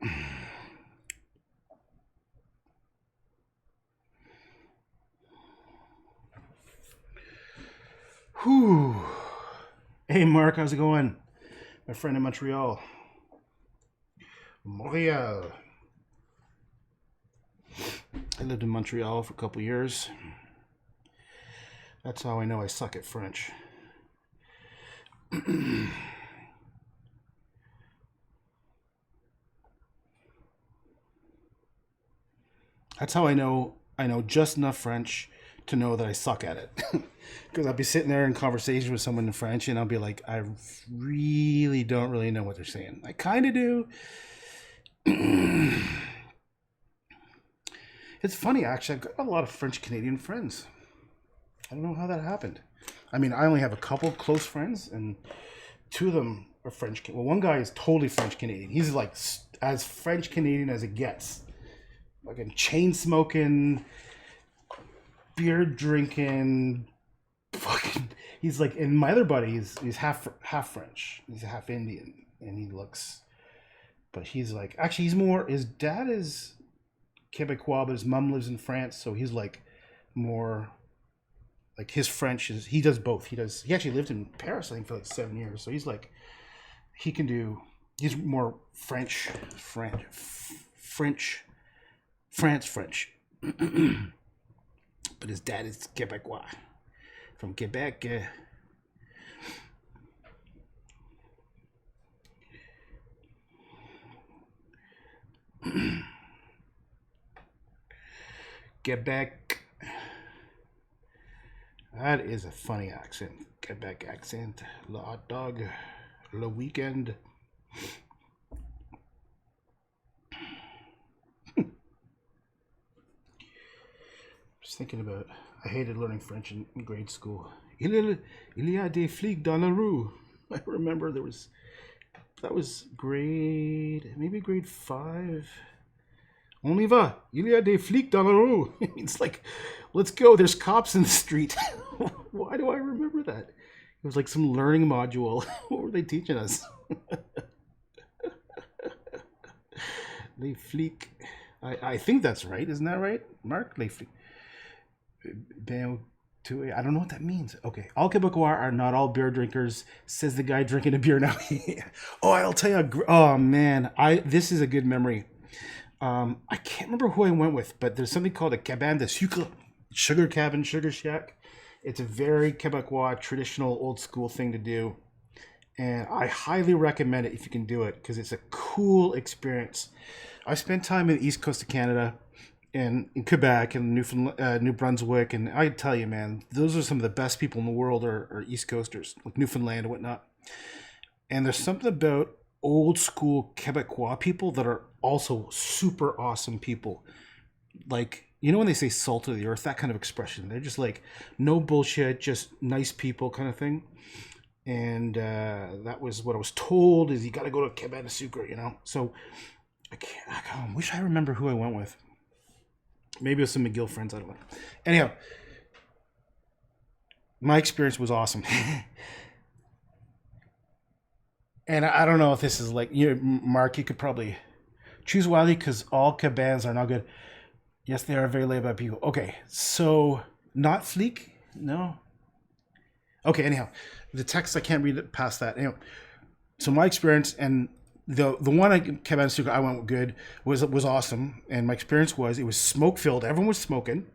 Whew. Hey, Mark, how's it going? My friend in Montreal. Montreal. I lived in Montreal for a couple years. That's how I know I suck at French. That's how I know just enough French to know that I suck at it. Because I'll be sitting there in conversation with someone in French and I'll be like, I really don't really know what they're saying. I kind of do. It's funny, actually. I've got a lot of French Canadian friends. I don't know how that happened. I mean, I only have a couple close friends, and two of them are French. Well, one guy is totally French Canadian. He's like as French Canadian as it gets. Fucking chain smoking, beer drinking, fucking. He's like, and my other buddy he's half French. He's half Indian, and he looks. But he's like, actually, he's more. His dad is Quebecois, but his mom lives in France, so he's like more. Like his French is, he does both. He actually lived in Paris, I think, for like 7 years. So he's like, he's more French. But his dad is Quebecois, from Quebec. Quebec. That is a funny accent. Quebec accent. Le hot dog. Le weekend. Just thinking about, I hated learning French in grade school. Il y a des flics dans la rue. I remember that was maybe grade 5. On y va. Il y a des flics dans la rue. It's like, let's go. There's cops in the street. Why do I remember that? It was like some learning module. What were they teaching us? Les flics. I think that's right. Isn't that right, Mark? Les flics. I don't know what that means. Okay. All Quebecois are not all beer drinkers, says the guy drinking a beer now. Oh, I'll tell you. Oh, man. This is a good memory. I can't remember who I went with, but there's something called a cabane de sucre, sugar cabin, sugar shack. It's a very Quebecois, traditional, old school thing to do. And I highly recommend it if you can do it, because it's a cool experience. I spent time in the east coast of Canada, and in Quebec and New Brunswick, and I tell you, man, those are some of the best people in the world are East Coasters, like Newfoundland and whatnot. And there's something about old school Quebecois people that are also super awesome people. Like, you know when they say salt of the earth, that kind of expression. They're just like no bullshit, just nice people kind of thing. And that was what I was told is you got to go to Cabana Sucre, you know. So I wish I remember who I went with. Maybe it was some McGill friends. I don't know. Anyhow, my experience was awesome. And I don't know if this is like, you know, Mark, you could probably choose wisely because all cabans are not good. Yes, they are very laid back people. Okay, so not Fleek? No. Okay, anyhow, the text I can't read it past that. Anyway, so my experience and the one I Cabana Sucre I went with good was awesome, and my experience was it was smoke filled. Everyone was smoking.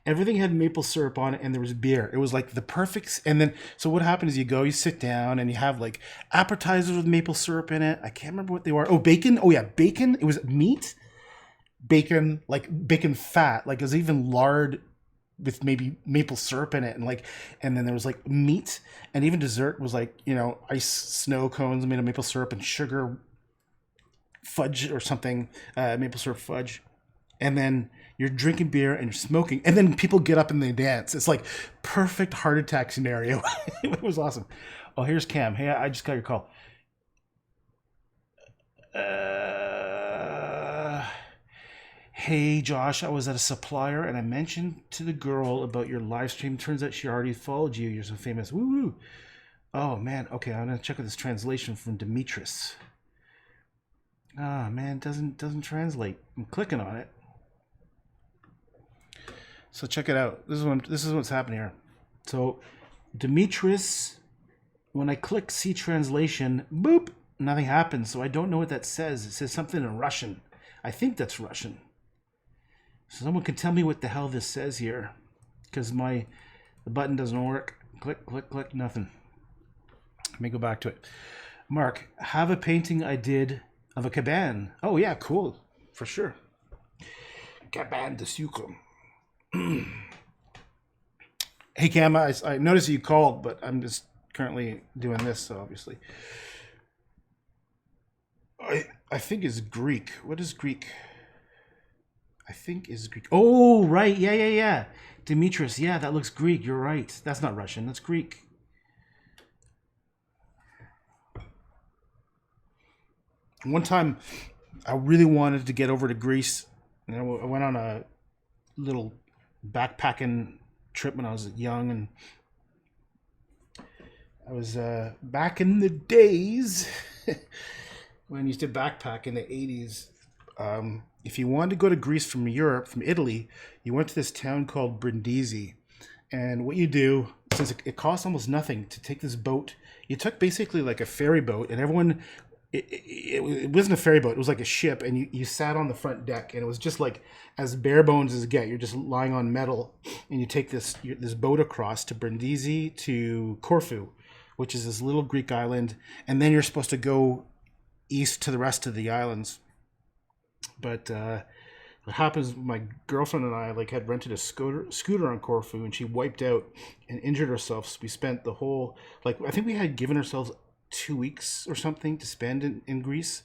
Everything had maple syrup on it, and there was beer. It was like the perfect. And then, so what happened is you go, you sit down, and you have like appetizers with maple syrup in it. I can't remember what they were. Oh, bacon. Oh yeah, bacon. It was meat, bacon, like bacon fat. Like it was even lard with maybe maple syrup in it, and then there was like meat, and even dessert was like, you know, ice snow cones made of maple syrup and sugar fudge or something, maple syrup fudge. And then you're drinking beer and you're smoking, and then people get up and they dance. It's like perfect heart attack scenario. It was awesome. Oh, here's Cam. Hey, I just got your call. Hey, Josh, I was at a supplier and I mentioned to the girl about your live stream. Turns out she already followed you. You're so famous. Woo woo. Oh man. Okay, I'm gonna check out this translation from Demetris. Ah man, doesn't translate. I'm clicking on it. So check it out. This is what's happening here. So Demetris, when I click see translation, boop, nothing happens. So I don't know what that says. It says something in Russian. I think that's Russian. So someone can tell me what the hell this says here, because the button doesn't work. Click, click, click, nothing. Let me go back to it. Mark, have a painting I did of a caban. Oh yeah, cool, for sure. Cabane de sucre. Hey Cam, I noticed you called, but I'm just currently doing this, so obviously. I think it's Greek. What is Greek? I think is Greek. Oh, right. Yeah. Demetris. Yeah, that looks Greek. You're right. That's not Russian. That's Greek. One time, I really wanted to get over to Greece. And I went on a little backpacking trip when I was young, and I was back in the days when I used to backpack in the 80s. If you wanted to go to Greece from Europe, from Italy, you went to this town called Brindisi. And what you do, since it costs almost nothing to take this boat, you took basically like a ferry boat, and everyone, it wasn't a ferry boat, it was like a ship, and you sat on the front deck, and it was just like as bare bones as it get. You're just lying on metal, and you take this boat across to Brindisi to Corfu, which is this little Greek island, and then you're supposed to go east to the rest of the islands. But what happens, my girlfriend and I had rented a scooter on Corfu, and she wiped out and injured herself. So we spent the whole, I think we had given ourselves 2 weeks or something to spend in Greece,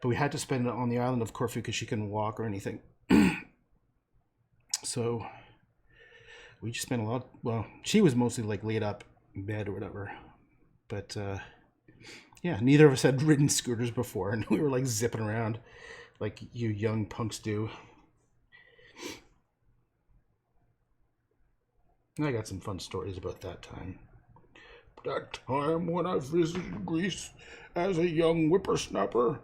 but we had to spend it on the island of Corfu because she couldn't walk or anything. So we just spent a lot. Well, she was mostly laid up in bed or whatever, but yeah, neither of us had ridden scooters before, and we were zipping around like you young punks do. I got some fun stories about that time. That time when I visited Greece as a young whippersnapper.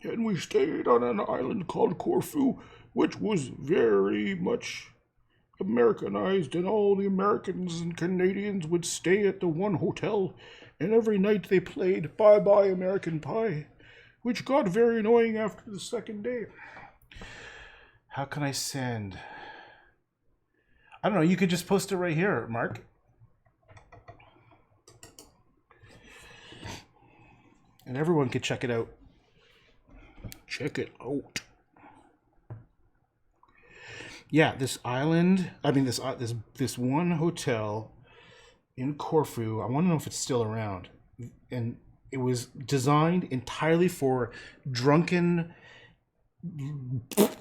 And we stayed on an island called Corfu, which was very much Americanized, and all the Americans and Canadians would stay at the one hotel, and every night they played Bye Bye American Pie, which got very annoying after the second day. How can I send? I don't know, you could just post it right here, Mark. And everyone could check it out. Check it out. Yeah, this island, this one hotel in Corfu. I want to know if it's still around. And it was designed entirely for drunken,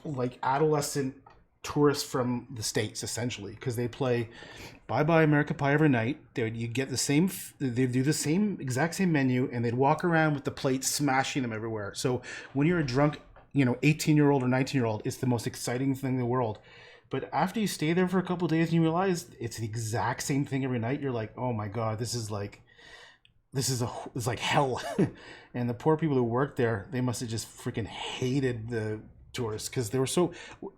like adolescent tourists from the States, essentially, because they play Bye Bye American Pie every night. You get the same, they do the same, exact same menu, and they'd walk around with the plates, smashing them everywhere. So when you're a drunk, 18-year-old or 19-year-old, it's the most exciting thing in the world. But after you stay there for a couple of days and you realize it's the exact same thing every night, you're like, oh my God, this is like hell. And the poor people who worked there, they must have just freaking hated the tourists because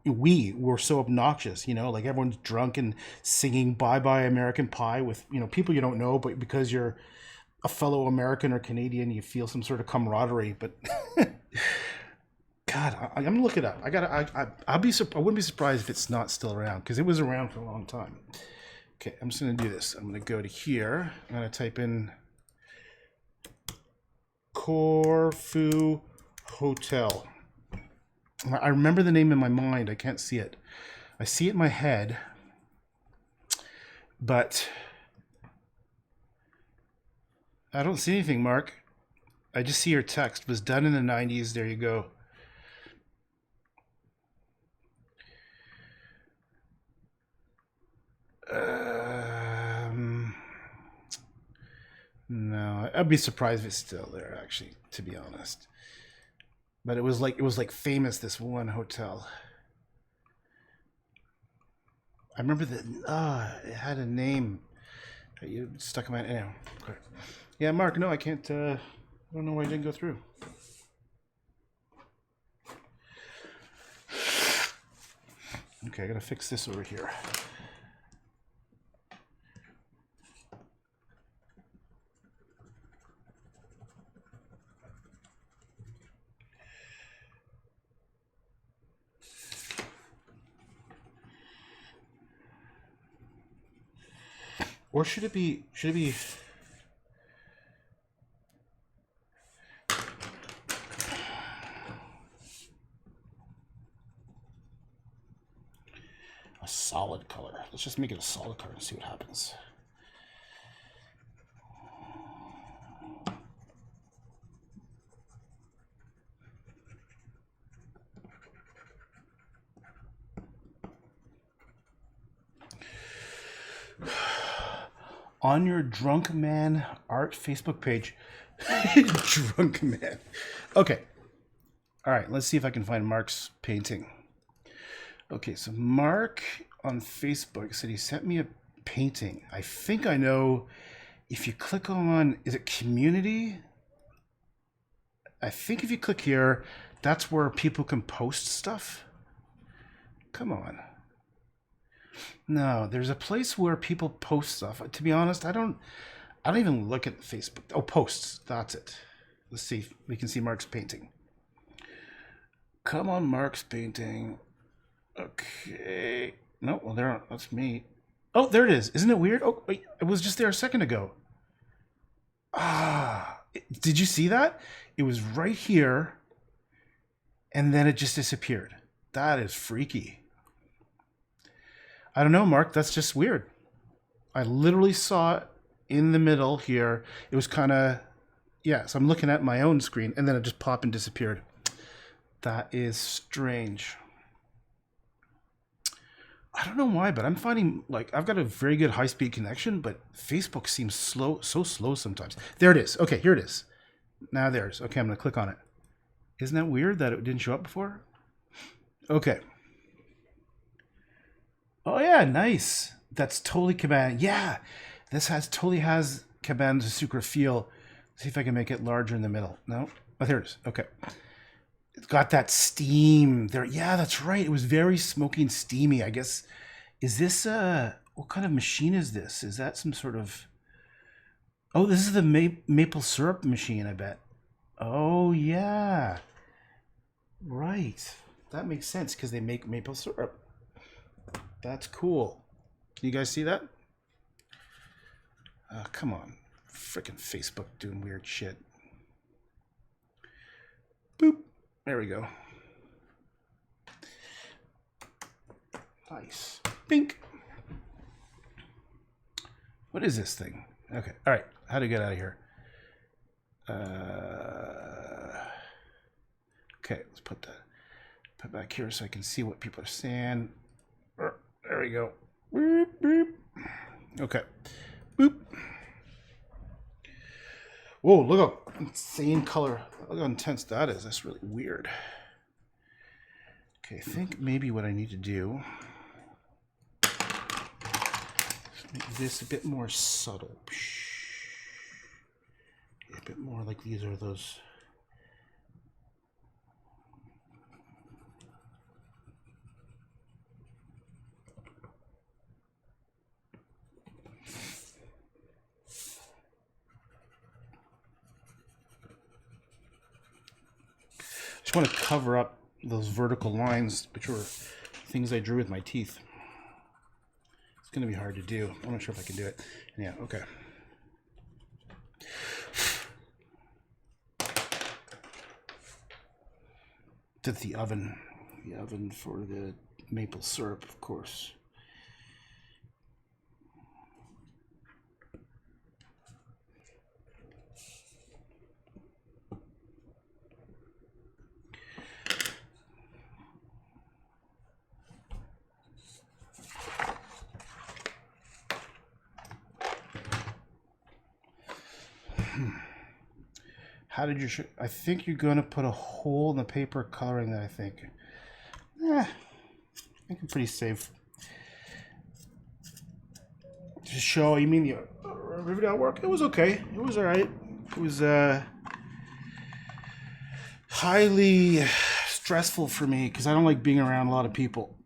we were so obnoxious, like everyone's drunk and singing Bye Bye American Pie with, people you don't know, but because you're a fellow American or Canadian, you feel some sort of camaraderie. But God, I'm gonna look it up. I wouldn't be surprised if it's not still around because it was around for a long time. Okay, I'm just gonna do this. I'm gonna go to here. I'm gonna type in Corfu Hotel. I remember the name in my mind. I can't see it. I see it in my head, but I don't see anything, Mark. I just see your text. It was done in the 90s. There you go. No, I'd be surprised if it's still there, actually, to be honest. But it was like famous, this one hotel. I remember that it had a name. You stuck in my anyway. Okay. Yeah, Mark. No, I can't. I don't know why it didn't go through. Okay, I gotta fix this over here. Or should it be a solid color? Let's just make it a solid color and see what happens. On your Drunk Man Art Facebook page. Drunk Man. Okay. All right, let's see if I can find Mark's painting. Okay, so Mark on Facebook said he sent me a painting. I think I know if you click on, is it community? I think if you click here, that's where people can post stuff. Come on. No, there's a place where people post stuff. To be honest, I don't even look at Facebook. Oh, posts. That's it. Let's see if we can see Mark's painting. Come on, Mark's painting. Okay. No, well, there. That's me. Oh, there it is. Isn't it weird? Oh, wait, it was just there a second ago. Did you see that? It was right here, and then it just disappeared. That is freaky. I don't know, Mark. That's just weird. I literally saw it in the middle here. It was kind of, yeah, so I'm looking at my own screen, and then it just popped and disappeared. That is strange. I don't know why, but I'm finding, like, I've got a very good high-speed connection, but Facebook seems slow, so slow sometimes. There it is. Okay, here it is. Now there's. Okay, I'm going to click on it. Isn't that weird that it didn't show up before? Okay. Oh yeah, nice. That's totally Cabana. Yeah, this totally has Cabana de Sucre feel. See if I can make it larger in the middle. No? Oh, there it is. Okay. It's got that steam there. Yeah, that's right. It was very smoky and steamy. I guess, is this, what kind of machine is this? Is that some sort of, oh, this is the maple syrup machine, I bet. Oh, yeah. Right. That makes sense because they make maple syrup. That's cool. Can you guys see that? Come on. Frickin' Facebook doing weird shit. Boop. There we go. Nice. Bink. What is this thing? Okay. All right. How to get out of here? Okay. Let's put back here so I can see what people are saying. There we go. Boop, boop. Okay. Boop. Whoa, look how insane color. Look how intense that is. That's really weird. Okay, I think maybe what I need to do is make this a bit more subtle. A bit more like these are those. Just want to cover up those vertical lines, which were things I drew with my teeth. It's going to be hard to do. I'm not sure if I can do it. Yeah, okay. To the oven for the maple syrup, of course. How did you? I think you're gonna put a hole in the paper coloring that. I think. I think I'm pretty safe. To show, you mean the Riverdale work? It was okay. It was all right. It was highly stressful for me because I don't like being around a lot of people.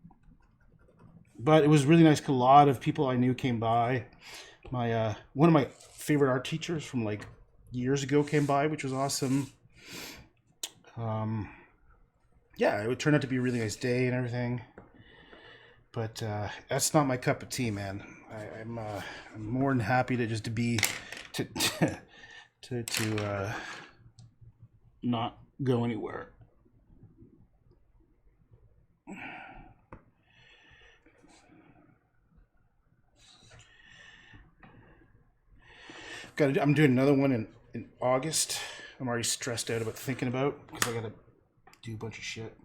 But it was really nice because a lot of people I knew came by. My one of my favorite art teachers from like years ago came by, which was awesome. Yeah, it would turn out to be a really nice day and everything. But that's not my cup of tea, man. I'm more than happy to just to be to not go anywhere. I'm doing another one in August. I'm already stressed out about thinking about because I gotta do a bunch of shit.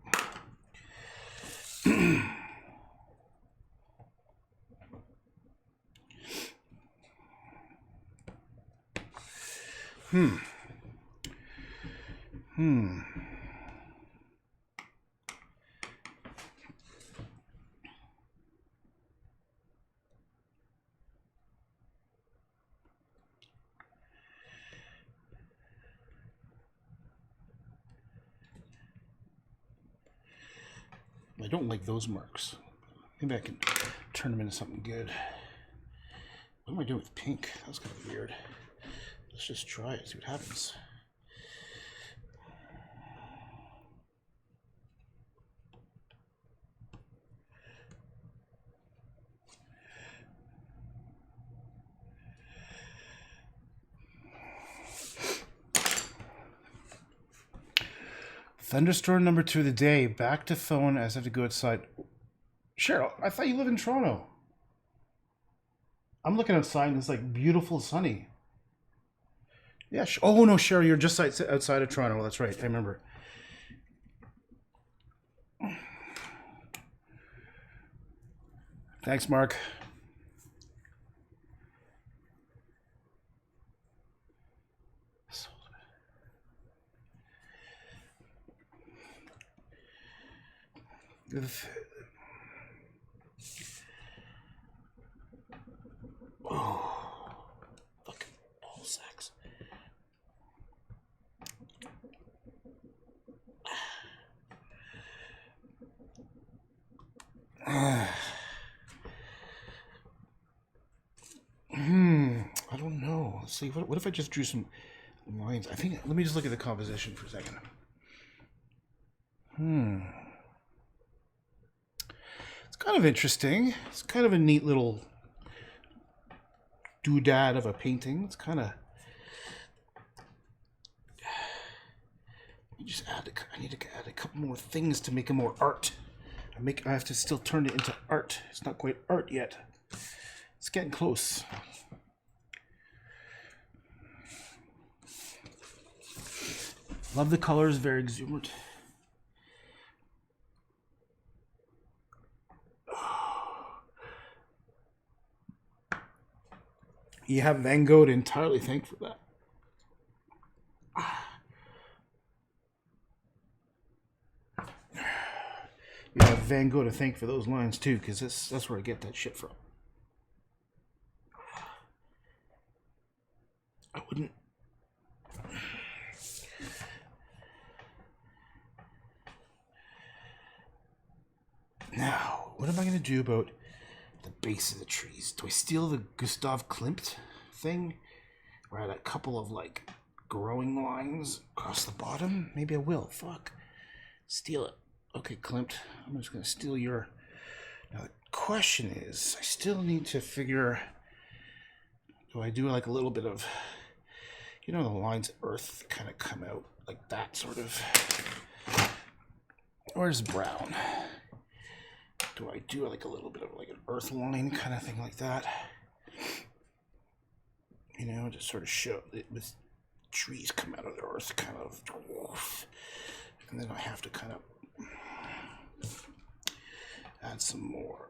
I don't like those marks. Maybe I can turn them into something good. What am I doing with pink? That's kind of weird. Let's just try it, see what happens. Thunderstorm number 2 of the day. Back to phone as I have to go outside. Cheryl, I thought you live in Toronto. I'm looking outside and it's like beautiful sunny. Yeah. Oh no, Cheryl, you're just outside of Toronto. That's right. I remember. Thanks, Mark. Oh, fucking ball sacks. I don't know. Let's see. What if I just drew some lines? I think. Let me just look at the composition for a second. It's kind of interesting. It's kind of a neat little doodad of a painting. It's kind of. I need to add a couple more things to make it more art. I have to still turn it into art. It's not quite art yet. It's getting close. Love the colors, very exuberant. You have Van Gogh to entirely thank for that. You have Van Gogh to thank for those lines too, because that's where I get that shit from. I wouldn't. Now, what am I going to do about the base of the trees? Do I steal the Gustav Klimt thing? Where I had a couple of, like, growing lines across the bottom? Maybe I will. Fuck. Steal it. Okay, Klimt. I'm just going to steal your... Now, the question is, I still need to figure... Do I do, like, a little bit of... You know, the lines of Earth kind of come out like that, sort of. Where's brown? Do I do like a little bit of like an earth line kind of thing like that? You know, just sort of show it with trees come out of the earth, kind of. And then I have to kind of add some more.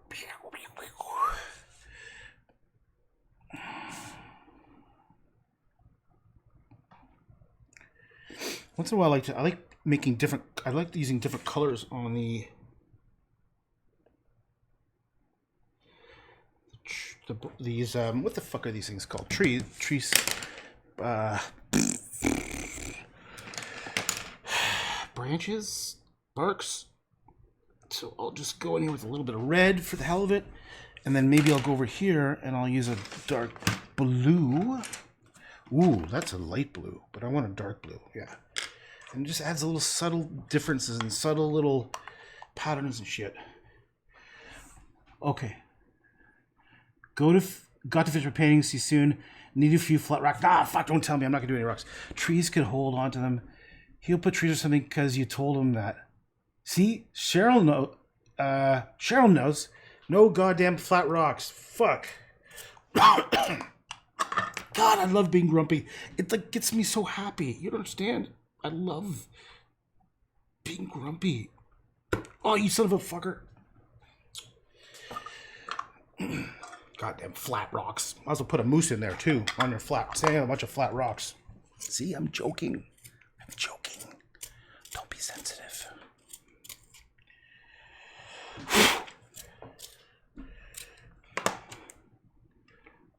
Once in a while, I like making different. I like using different colors on these. What the fuck are these things called? Trees. Branches, barks. So I'll just go in here with a little bit of red for the hell of it, and then maybe I'll go over here and I'll use a dark blue. Ooh, that's a light blue, but I want a dark blue. Yeah. And it just adds a little subtle differences and subtle little patterns and shit. Okay. Got to finish my painting. See you soon. Need a few flat rocks. Ah, fuck, don't tell me. I'm not going to do any rocks. Trees can hold on to them. He'll put trees or something because you told him that. See? Cheryl knows. No goddamn flat rocks. Fuck. God, I love being grumpy. It like gets me so happy. You don't understand. I love being grumpy. Oh, you son of a fucker. Goddamn flat rocks. Might as well put a moose in there too on your flat. Say a bunch of flat rocks. See, I'm joking. I'm joking. Don't be sensitive.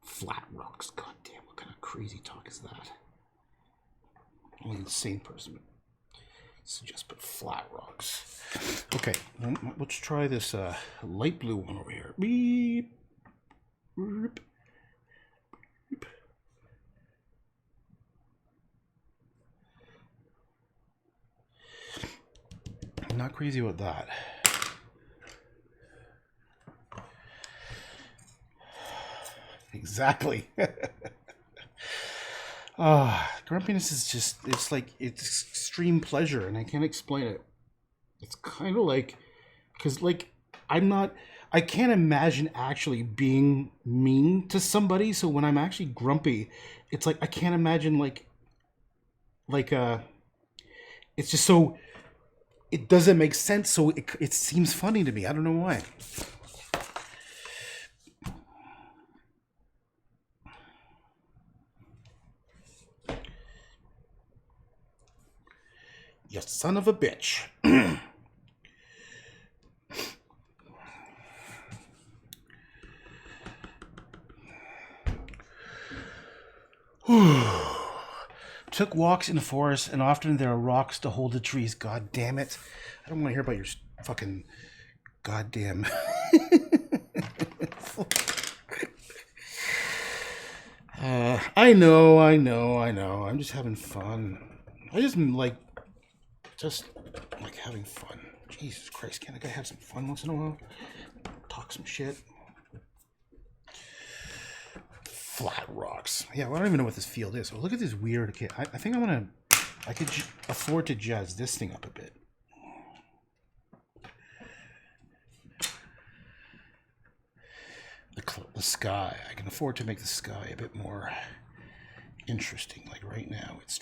Flat rocks. Goddamn, what kind of crazy talk is that? Only an insane person would suggest put flat rocks. Okay, let's try this light blue one over here. Beep. Beep. Beep. I'm not crazy about that. Exactly. Grumpiness is just, it's extreme pleasure, and I can't explain it. It's kind of like, because like, I can't imagine actually being mean to somebody, so when I'm actually grumpy, it's like, I can't imagine it's just so, it doesn't make sense, so it seems funny to me. I don't know why. You son of a bitch. Took walks in the forest, and often there are rocks to hold the trees. God damn it. I don't want to hear about your fucking goddamn... I know. I'm just having fun. I just like having fun. Jesus Christ, can't a guy have some fun once in a while? Talk some shit. Flat rocks. Yeah, well, I don't even know what this field is. So look at this weird. Okay, I think I could afford to jazz this thing up a bit. The sky. I can afford to make the sky a bit more interesting. Like right now, it's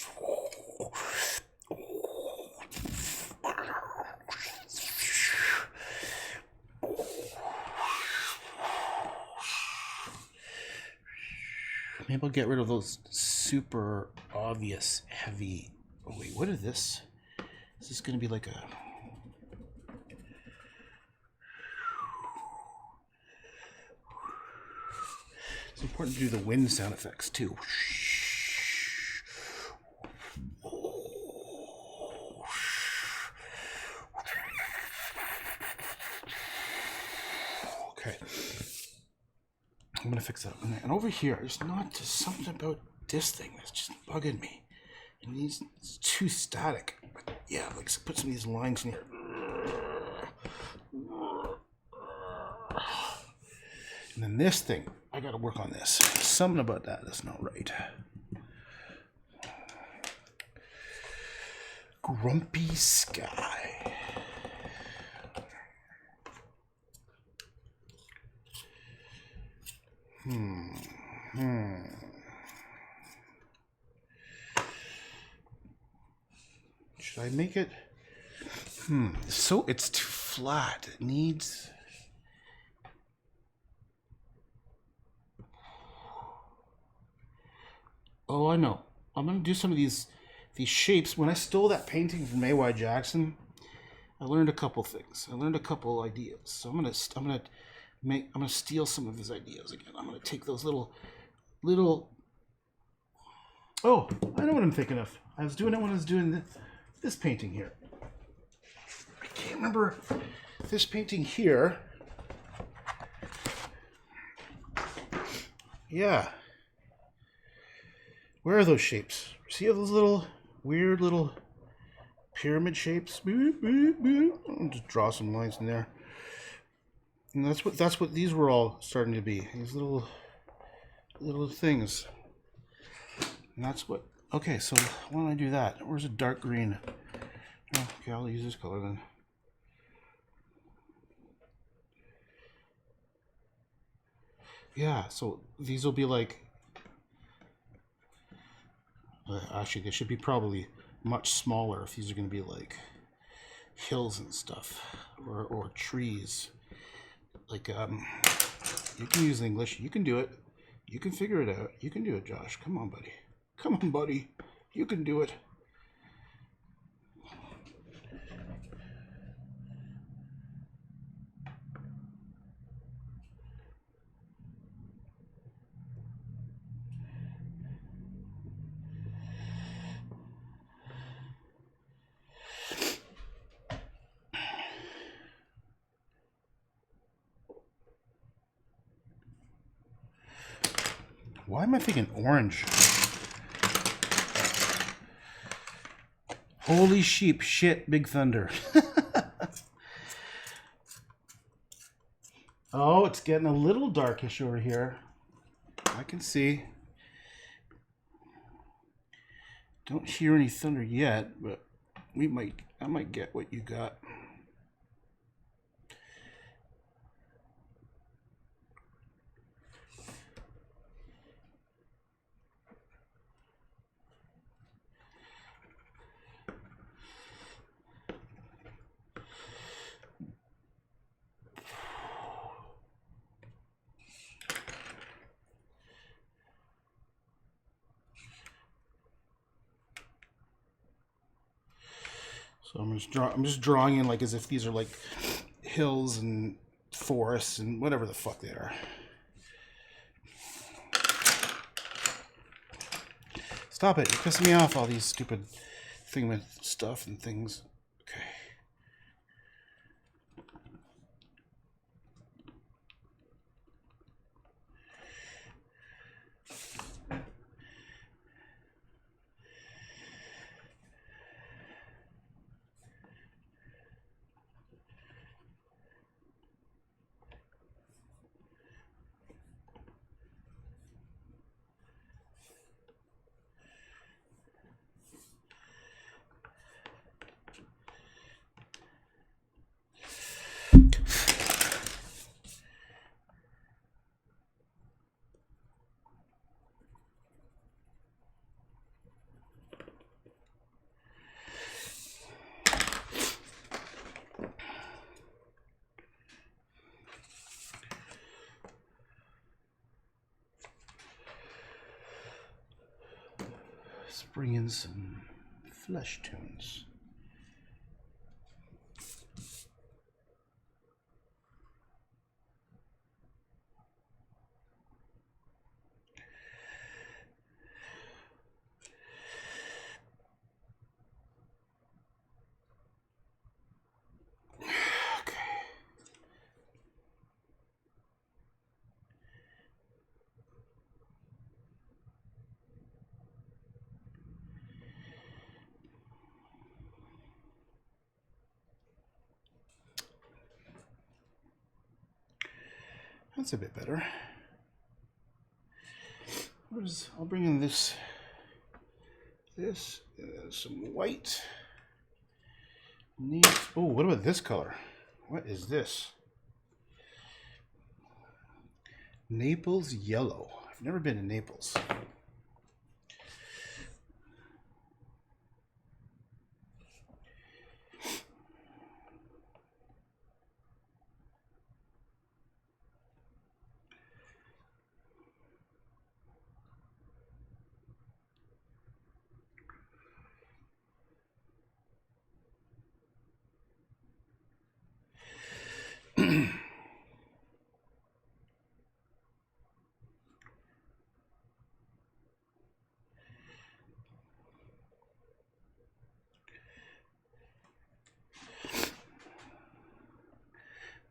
Maybe I'll get rid of those super obvious heavy. Oh wait, what is this? Is this going to be like a? It's important to do the wind sound effects too. Okay. I'm gonna fix that. And over here, there's something about this thing that's just bugging me. It's too static. Yeah, like put some of these lines in here. And then this thing, I gotta work on this. Something about that is not right. Grumpy Sky. Should I make it? So it's too flat. It needs. Oh, I know. I'm gonna do some of these shapes. When I stole that painting from A.Y. Jackson, I learned a couple things. I learned a couple ideas. So I'm gonna steal some of his ideas again. I'm gonna take those little. Oh, I know what I'm thinking of. I was doing it when I was doing this painting here. I can't remember this painting here. Yeah. Where are those shapes? See those little weird little pyramid shapes? I'll just draw some lines in there. And that's what these were all starting to be. These little things. And that's what. Okay, so why don't I do that? Where's a dark green? Oh, okay, I'll use this color then. Yeah, so these will be like. Actually, they should be probably much smaller if these are going to be like hills and stuff, or trees. Like you can use English. You can do it. You can figure it out. You can do it, Josh. Come on, buddy. Come on, buddy. You can do it. Why am I thinking orange? Holy sheep, shit, big thunder. Oh, it's getting a little darkish over here. I can see. Don't hear any thunder yet, but I might get what you got. So I'm just drawing in like as if these are like hills and forests and whatever the fuck they are. Stop it! You're pissing me off. All these stupid thing with stuff and things. Okay. Let's bring in some flesh tones. That's a bit better. I'll bring in this, some white. Oh, what about this color? What is this? Naples yellow. I've never been to Naples.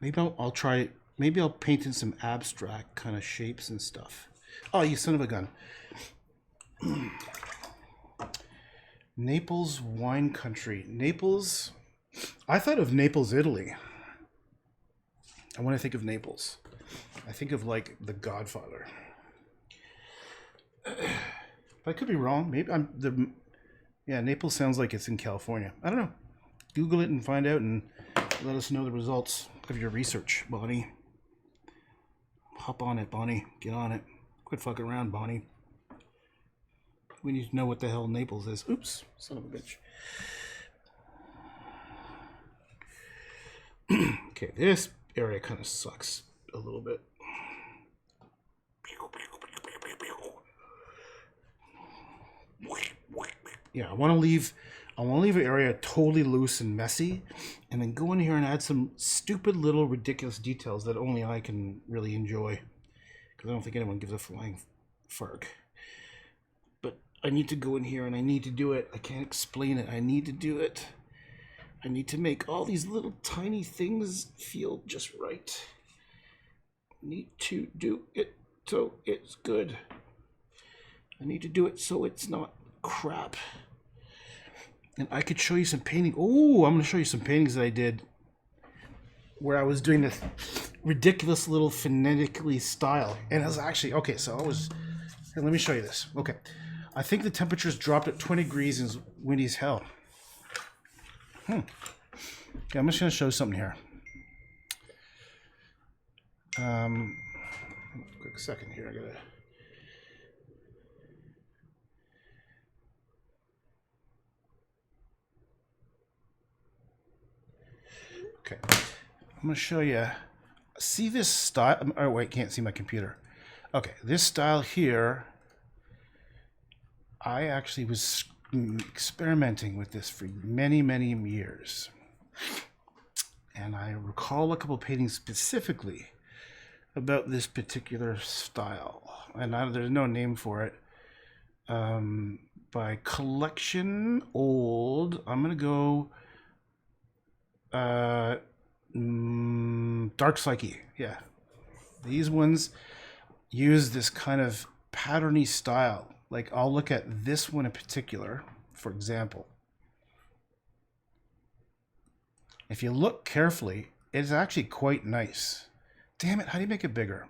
Maybe I'll try. Maybe I'll paint in some abstract kind of shapes and stuff. Oh, you son of a gun! Naples wine country. Naples. I thought of Naples, Italy. And when I think of Naples, I think of like The Godfather. But I could be wrong. Maybe yeah, Naples sounds like it's in California. I don't know. Google it and find out, and let us know the results of your research, Bonnie. Hop on it, Bonnie. Get on it. Quit fucking around, Bonnie. We need to know what the hell Naples is. Oops, son of a bitch. Okay, this area kind of sucks a little bit. Yeah, I want to leave an area totally loose and messy, and then go in here and add some stupid little ridiculous details that only I can really enjoy, because I don't think anyone gives a flying fark. But I need to go in here and I need to do it. I can't explain it. I need to do it. I need to make all these little tiny things feel just right. I need to do it so it's good. I need to do it so it's not crap. And I could show you some painting. Oh, I'm going to show you some paintings that I did where I was doing this ridiculous little phonetically style. And it was actually, okay, so I was, here, let me show you this. Okay. I think the temperature's dropped at 20 degrees and it's windy as hell. Okay, I'm just going to show something here. Quick second here. I got to... Okay, I'm going to show you. See this style? Oh, wait, can't see my computer. Okay, this style here, I actually was experimenting with this for many, many years. And I recall a couple paintings specifically about this particular style. And there's no name for it. By collection old, I'm going to go... Dark Psyche, yeah. These ones use this kind of patterny style. Like, I'll look at this one in particular, for example. If you look carefully, it's actually quite nice. Damn it, how do you make it bigger?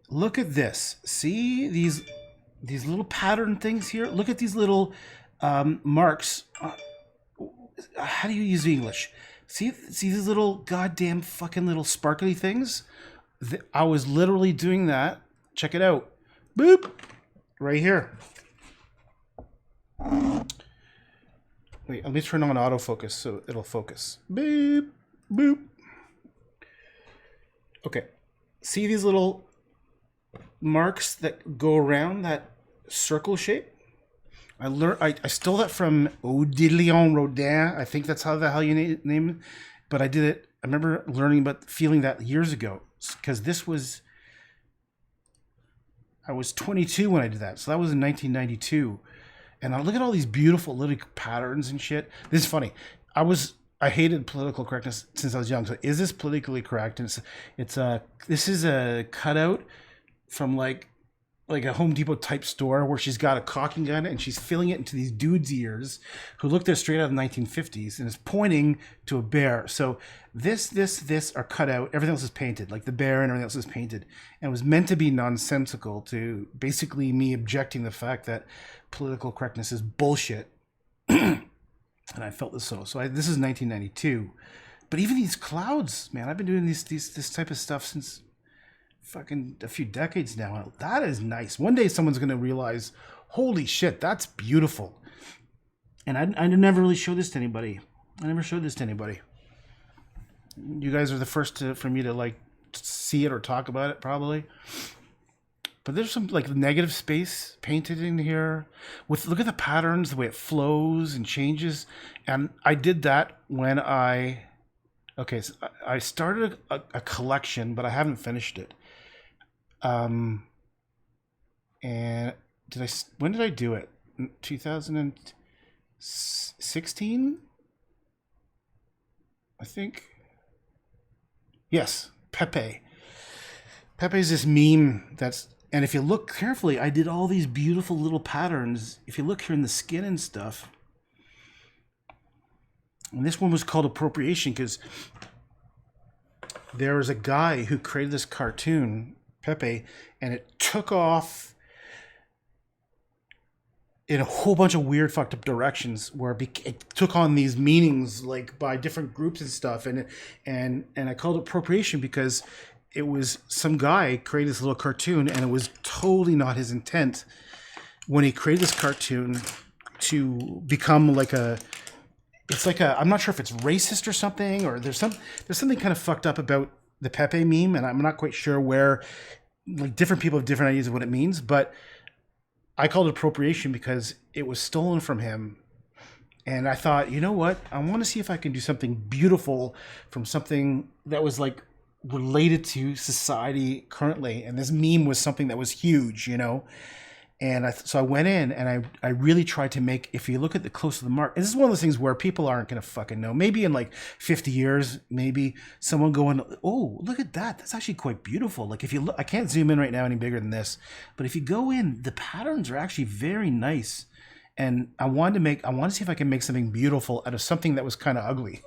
Look at this. See these little pattern things here? Look at these little marks. How do you use English? See these little goddamn fucking little sparkly things? I was literally doing that. Check it out. Boop. Right here. Wait, let me turn on autofocus so it'll focus. Boop. Boop. Okay. See these little marks that go around that circle shape. I stole that from Odilon Rodin. I think that's how the hell you name it. But I did it. I remember feeling that years ago, because I was 22 when I did that. So that was in 1992. And I look at all these beautiful little patterns and shit. This is funny. I hated political correctness since I was young. So is this politically correct? And this is a cutout from like a Home Depot type store where she's got a caulking gun and she's filling it into these dudes' ears who look there straight out of the 1950s and is pointing to a bear. So this are cut out. Everything else is painted, like the bear and everything else is painted. And it was meant to be nonsensical, to basically me objecting the fact that political correctness is bullshit. And I felt this this is 1992. But even these clouds, man, I've been doing this type of stuff since fucking a few decades now. That is nice. One day someone's going to realize, holy shit, that's beautiful. And I never really showed this to anybody. I never showed this to anybody. You guys are the first for me to like see it or talk about it, probably. But there's some like negative space painted in here. Look at the patterns, the way it flows and changes. And I did that when I started a collection, but I haven't finished it. And when did I do it? 2016? I think. Yes, Pepe. Pepe is this meme and if you look carefully, I did all these beautiful little patterns. If you look here in the skin and stuff. And this one was called Appropriation because there was a guy who created this cartoon, Pepe, and it took off in a whole bunch of weird fucked up directions where it took on these meanings like by different groups and stuff. And I called it Appropriation because it was some guy created this little cartoon and it was totally not his intent when he created this cartoon to become like I'm not sure if it's racist or something, or there's something kind of fucked up about the Pepe meme, and I'm not quite sure where, like, different people have different ideas of what it means, but I called it Appropriation because it was stolen from him. And I thought, you know what? I want to see if I can do something beautiful from something that was like related to society currently. And this meme was something that was huge, you know? And so I went in and I really tried to make, if you look at the close of the mark, and this is one of those things where people aren't going to fucking know. Maybe in like 50 years, maybe someone going, oh, look at that. That's actually quite beautiful. Like if you look, I can't zoom in right now any bigger than this, but if you go in, the patterns are actually very nice. And I want to see if I can make something beautiful out of something that was kind of ugly.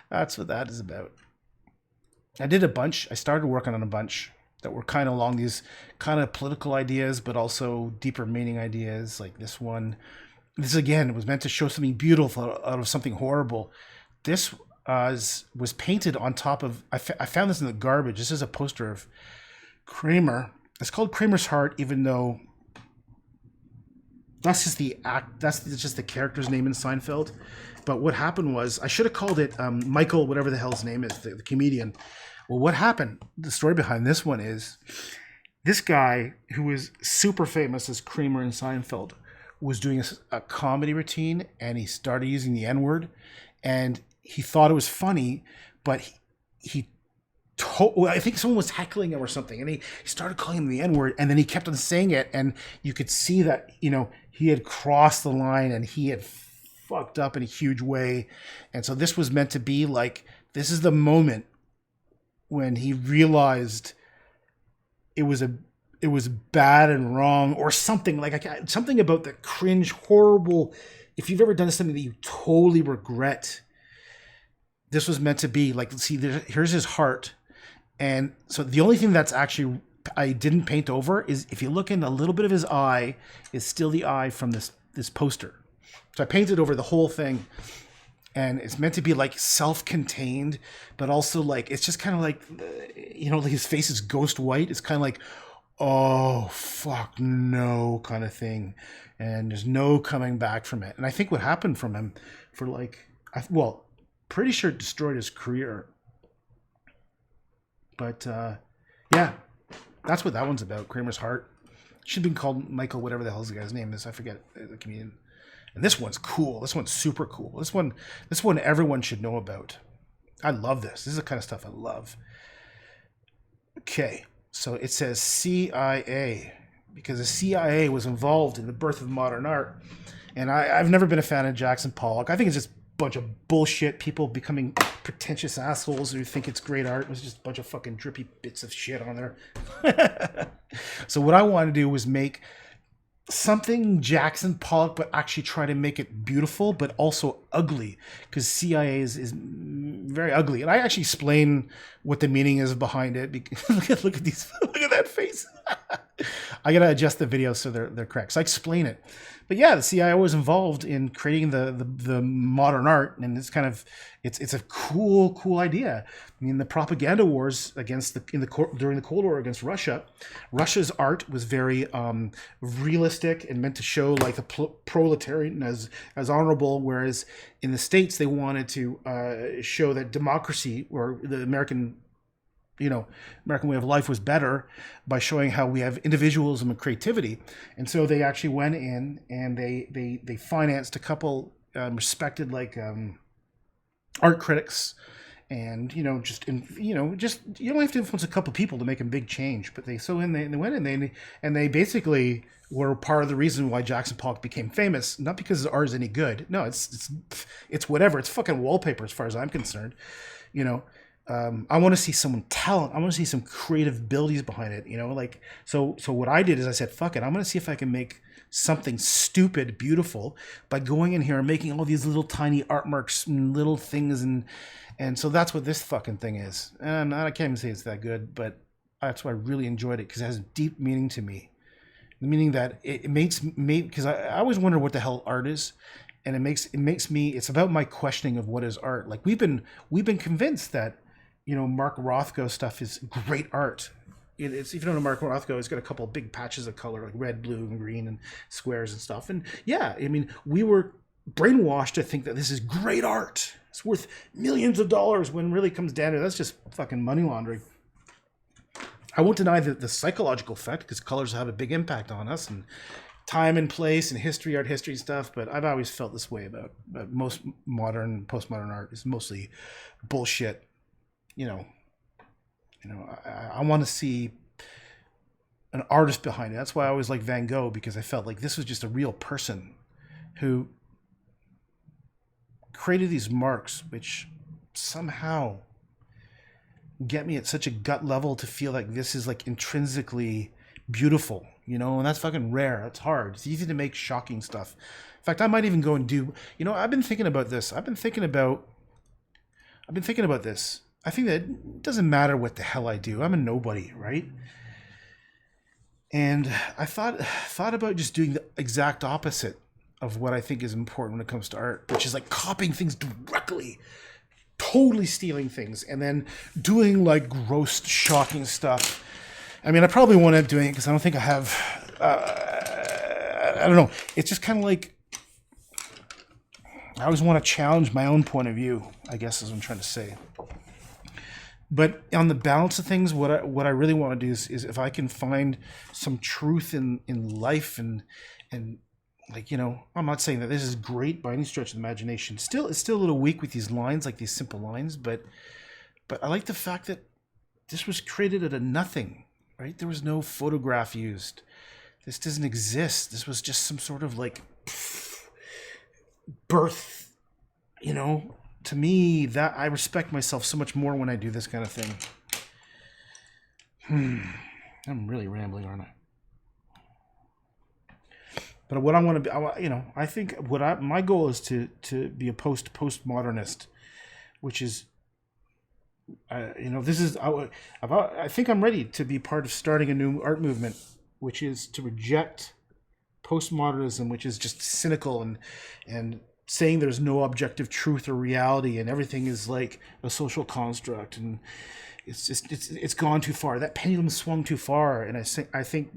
That's what that is about. I did a bunch. I started working on a bunch that were kind of along these kind of political ideas, but also deeper meaning ideas, like this one. This, again, was meant to show something beautiful out of something horrible. This was painted on top of, I found this in the garbage. This is a poster of Kramer. It's called Kramer's Heart, even though that's just the character's name in Seinfeld. But what happened was, I should have called it Michael, whatever the hell his name is, the comedian. Well, what happened, the story behind this one is, this guy who was super famous as Kramer in Seinfeld was doing a comedy routine, and he started using the N-word, and he thought it was funny, but I think someone was heckling him or something, and he started calling him the N-word, and then he kept on saying it, and you could see that, you know, he had crossed the line and he had fucked up in a huge way. And so this was meant to be like, this is the moment when he realized it was bad and wrong, or something like something about the cringe, horrible. If you've ever done something that you totally regret, this was meant to be like, see, here's his heart. And so the only thing that's actually I didn't paint over is, if you look in a little bit of his eye, is still the eye from this poster. So I painted over the whole thing, and it's meant to be like self-contained, but also like, it's just kind of like, you know, like his face is ghost white. It's kind of like, oh fuck no, kind of thing, and there's no coming back from it. And I think what happened from him for like, pretty sure it destroyed his career. But yeah, that's what that one's about, Kramer's Heart. Should have been called Michael, whatever the hell the guy's name is. I forget, the comedian. And this one's cool. This one's super cool. This one everyone should know about. I love this. This is the kind of stuff I love. Okay, so it says CIA, because the CIA was involved in the birth of modern art. And I've never been a fan of Jackson Pollock. I think it's just a bunch of bullshit, people becoming pretentious assholes who think it's great art. It was just a bunch of fucking drippy bits of shit on there. So what I wanted to do was make something Jackson Pollock, but actually try to make it beautiful, but also ugly, because CIA is very ugly. And I actually explain what the meaning is behind it. Look at these, look at that face. I gotta adjust the video so they're correct. So I explain it. But yeah, the CIA was involved in creating the modern art, and it's kind of it's a cool idea. I mean, the propaganda wars against during the Cold War against Russia, Russia's art was very realistic and meant to show like the proletariat as honorable, whereas in the States they wanted to show that democracy, or the American way of life, was better by showing how we have individualism and creativity. And so they actually went in and they financed a couple respected art critics, and you don't have to influence a couple people to make a big change. But they went in and they basically were part of the reason why Jackson Pollock became famous. Not because his art is any good. No, it's whatever. It's fucking wallpaper as far as I'm concerned. I want to see someone talent. I want to see some creative abilities behind it. So what I did is I said, fuck it. I'm going to see if I can make something stupid beautiful by going in here and making all these little tiny art marks and little things. And so that's what this fucking thing is. And I can't even say it's that good, but that's why I really enjoyed it, because it has deep meaning to me. The meaning that it makes me, because I always wonder what the hell art is. And it makes me, it's about my questioning of what is art. Like we've been convinced that, Mark Rothko stuff is great art. It's, if you don't know Mark Rothko, he's got a couple of big patches of color, like red, blue, and green, and squares and stuff. And yeah, I mean, we were brainwashed to think that this is great art. It's worth millions of dollars, when really comes down to it, that's just fucking money laundering. I won't deny the psychological effect, because colors have a big impact on us, and time and place and history, art history stuff. But I've always felt this way about most modern, postmodern art is mostly bullshit. I want to see an artist behind it. That's why I always like Van Gogh, because I felt like this was just a real person who created these marks, which somehow get me at such a gut level to feel like this is like intrinsically beautiful, and that's fucking rare. It's hard. It's easy to make shocking stuff. In fact, I might even go and do, I've been thinking about this. I've been thinking about this. I think that it doesn't matter what the hell I do. I'm a nobody, right? And I thought about just doing the exact opposite of what I think is important when it comes to art, which is like copying things directly, totally stealing things, and then doing like gross, shocking stuff. I mean, I probably won't end up doing it because I don't think I have, I don't know. It's just kind of like, I always want to challenge my own point of view, I guess is what I'm trying to say. But on the balance of things, what I really want to do is if I can find some truth in life and like, I'm not saying that this is great by any stretch of the imagination. It's still a little weak with these lines, like these simple lines, but I like the fact that this was created out of nothing, right? There was no photograph used. This doesn't exist. This was just some sort of like birth, To me, that I respect myself so much more when I do this kind of thing. I'm really rambling, aren't I? But what I want to be, I think my goal is to be a postmodernist, which is, this is, I think I'm ready to be part of starting a new art movement, which is to reject postmodernism, which is just cynical and saying there's no objective truth or reality and everything is like a social construct, and it's gone too far. That pendulum swung too far, and I think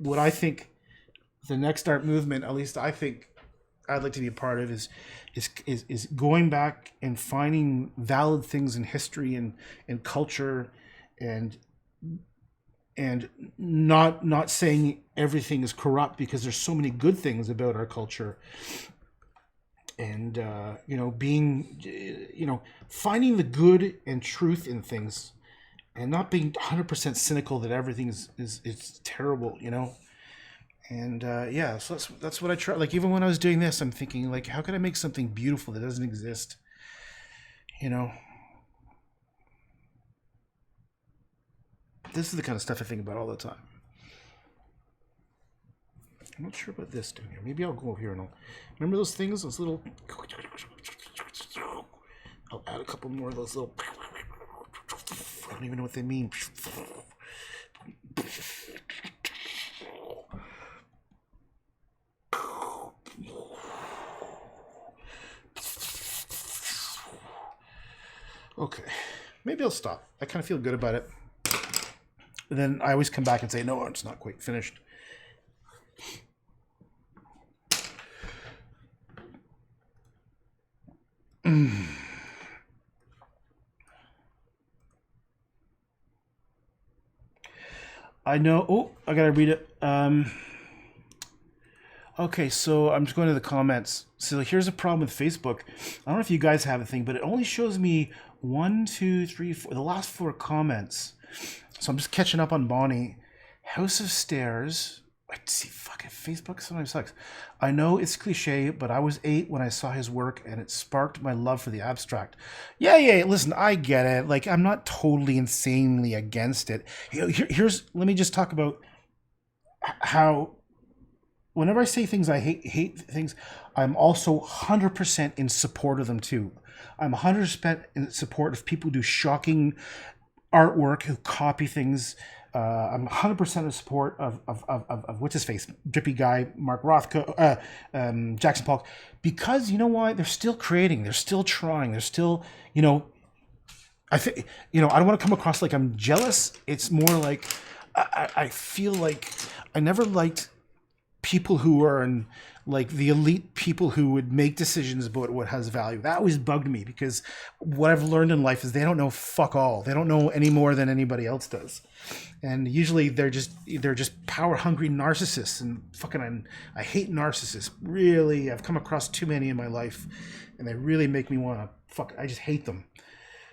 the next art movement, at least I think I'd like to be a part of, is going back and finding valid things in history and culture and and not saying everything is corrupt, because there's so many good things about our culture. And being, finding the good and truth in things, and not being 100% cynical that everything is terrible, And so that's what I try. Like, even when I was doing this, I'm thinking, like, how can I make something beautiful that doesn't exist? This is the kind of stuff I think about all the time. I'm not sure about this down here. Maybe I'll go over here and I'll... Remember those things? Those little... I'll add a couple more of those little... I don't even know what they mean. Okay. Maybe I'll stop. I kind of feel good about it. And then I always come back and say, no, it's not quite finished. I know. Oh, I gotta read it. Okay, so I'm just going to the comments. So here's a problem with Facebook. I don't know if you guys have a thing, but it only shows me 1, 2, 3, 4, the last 4 comments. So I'm just catching up on Bonnie. House of Stairs. Let's see, fucking Facebook sometimes sucks. I know it's cliche, but I was 8 when I saw his work, and it sparked my love for the abstract. Yeah, listen, I get it. Like, I'm not totally insanely against it. Let me just talk about how whenever I say things I hate things, I'm also 100% in support of them too. I'm 100% in support of people who do shocking artwork, who copy things. I'm 100% in support of what's his face, drippy guy, Mark Rothko, Jackson Pollock, because you know why? They're still creating, they're still trying, they're still, I think, I don't want to come across like I'm jealous. It's more like I feel like I never liked people who are in, like, the elite people who would make decisions about what has value. That always bugged me, because what I've learned in life is they don't know fuck all. They don't know any more than anybody else does. And usually they're just power hungry narcissists, and fucking I hate narcissists. Really, I've come across too many in my life, and they really make me want to I just hate them.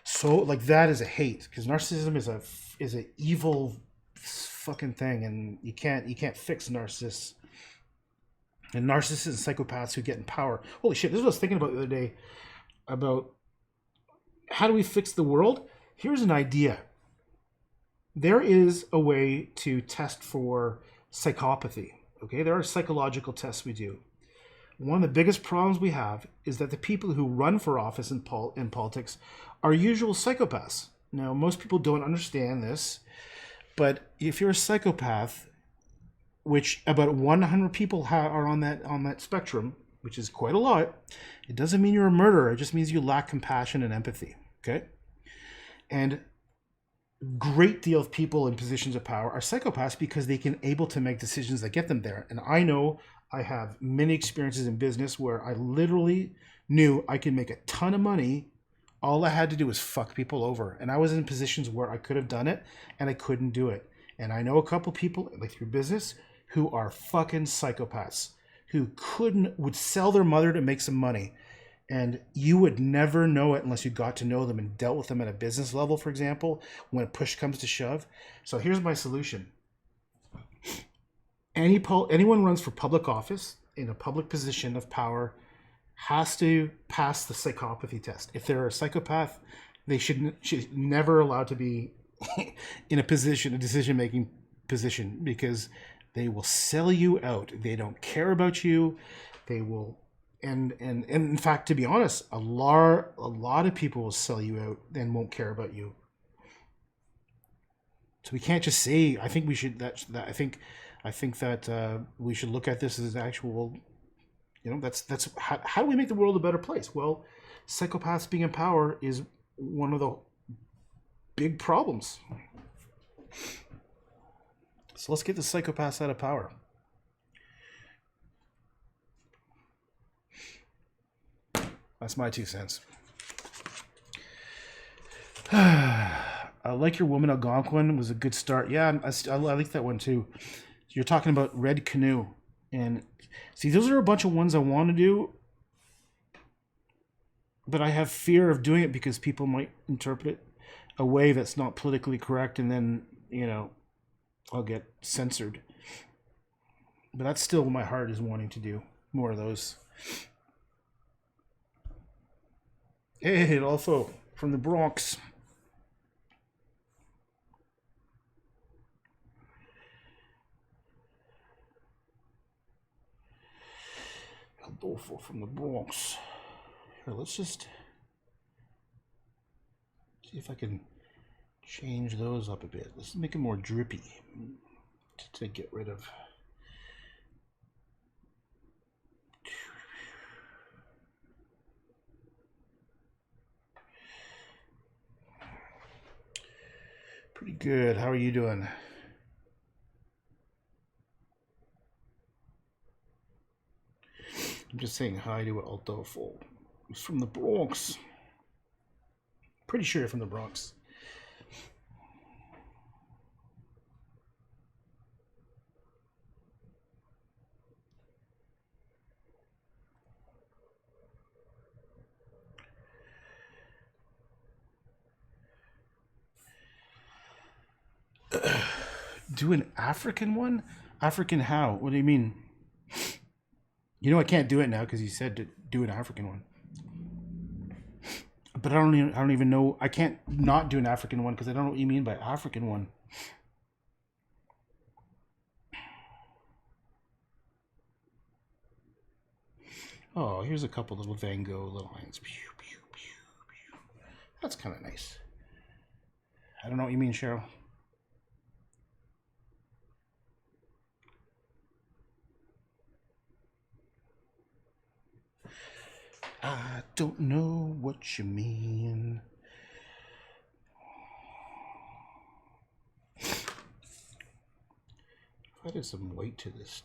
So, like, that is a hate, because narcissism is a evil fucking thing, and you can't fix narcissists. And narcissists and psychopaths who get in power. Holy shit, this is what I was thinking about the other day, about how do we fix the world? Here's an idea. There is a way to test for psychopathy. Okay, there are psychological tests we do. One of the biggest problems we have is that the people who run for office in politics are usual psychopaths. Now, most people don't understand this, but if you're a psychopath, which about 100 people are on that spectrum, which is quite a lot, it doesn't mean you're a murderer. It just means you lack compassion and empathy. Okay, and great deal of people in positions of power are psychopaths because they can able to make decisions that get them there. And I know I have many experiences in business where I literally knew I could make a ton of money. All I had to do was fuck people over, and I was in positions where I could have done it and I couldn't do it. And I know a couple people, like, through business, who are fucking psychopaths, who would sell their mother to make some money. And you would never know it unless you got to know them and dealt with them at a business level, for example, when push comes to shove. So here's my solution. Anyone runs for public office in a public position of power has to pass the psychopathy test. If they're a psychopath, they should never allowed to be in a decision-making position, because they will sell you out. They don't care about you. They will, and in fact, to be honest, a lot of people will sell you out and won't care about you. So we can't just say. I think we should. I think that we should look at this as actual. That's how do we make the world a better place? Well, psychopaths being in power is one of the big problems. So let's get the psychopaths out of power. That's my 2 cents. Like Your Woman Algonquin was a good start. Yeah, I like that one too. You're talking about Red Canoe. And see, those are a bunch of ones I want to do, but I have fear of doing it because people might interpret it a way that's not politically correct, and then, I'll get censored. But that's still what my heart is wanting to do. More of those. Hey, Adolfo from the Bronx. Adolfo from the Bronx. Here, let's just see if I can change those up a bit. Let's make it more drippy to get rid of. Pretty good. How are you doing? I'm just saying hi to Adolfo. He's from the Bronx. Pretty sure you're from the Bronx. Do an African one? African how? What do you mean? I can't do it now because you said to do an African one. But I don't even know. I can't not do an African one because I don't know what you mean by African one. Oh, here's a couple little Van Gogh little lines. Pew, pew, pew, pew. That's kind of nice. I don't know what you mean, Cheryl. I don't know what you mean. If I added some weight to this.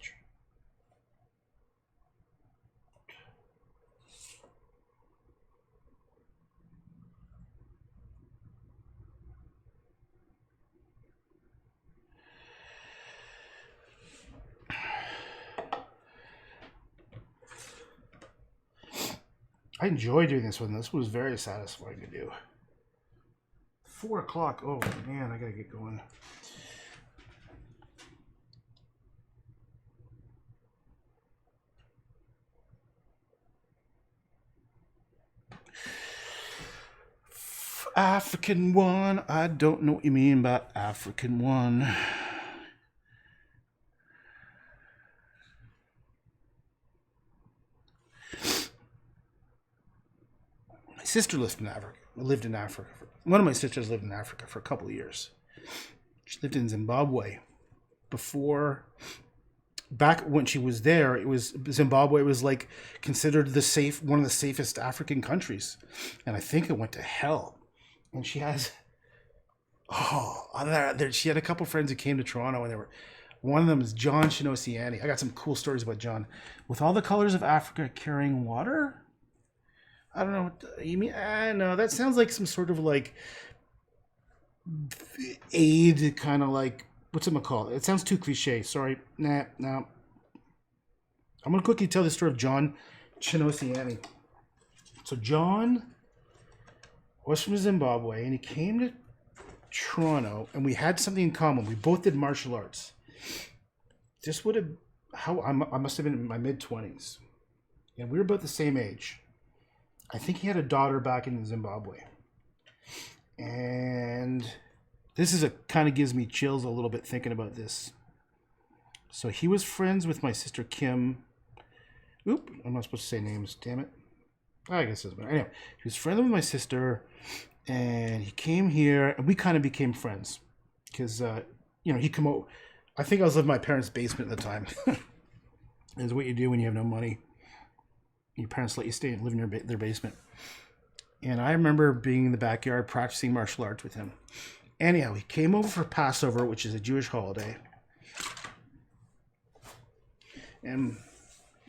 I enjoy doing this one. This was very satisfying to do. 4 o'clock. Oh man, I gotta get going. African one. I don't know what you mean by African one. My sister lived in Africa. One of my sisters lived in Africa for a couple of years. She lived in Zimbabwe. Back when she was there, Zimbabwe was like considered one of the safest African countries, and I think it went to hell. And she has, she had a couple friends who came to Toronto, and one of them is John Shinosiani. I got some cool stories about John. With all the colors of Africa carrying water. I don't know what you mean. No, that sounds like some sort of like aid, kind of like, what's it called? It sounds too cliche. Sorry. Nah. I'm going to quickly tell the story of John Chinosiani. So John was from Zimbabwe, and he came to Toronto, and we had something in common. We both did martial arts. This would have, I must have been in my mid-20s. And we were about the same age. I think he had a daughter back in Zimbabwe. And this is kind of gives me chills a little bit thinking about this. So he was friends with my sister Kim. Oop, I'm not supposed to say names, damn it. I guess it doesn't matter. Anyway, he was friends with my sister, and he came here, and we kind of became friends. Because, he come out. I think I was living in my parents' basement at the time. Is what you do when you have no money. Your parents let you stay and live in their basement. And I remember being in the backyard practicing martial arts with him. Anyhow, he came over for Passover, which is a Jewish holiday. And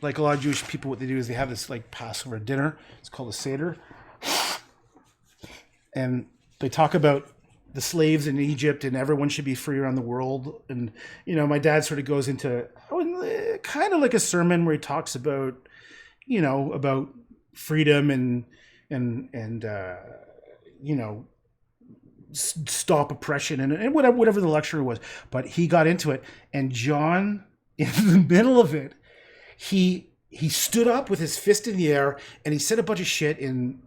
like a lot of Jewish people, what they do is they have this like Passover dinner. It's called a Seder. And they talk about the slaves in Egypt and everyone should be free around the world. And, my dad sort of goes into kind of like a sermon where he talks about, about freedom and stop oppression and whatever the lecture was. But he got into it, and John, in the middle of it, he stood up with his fist in the air and he said a bunch of shit in,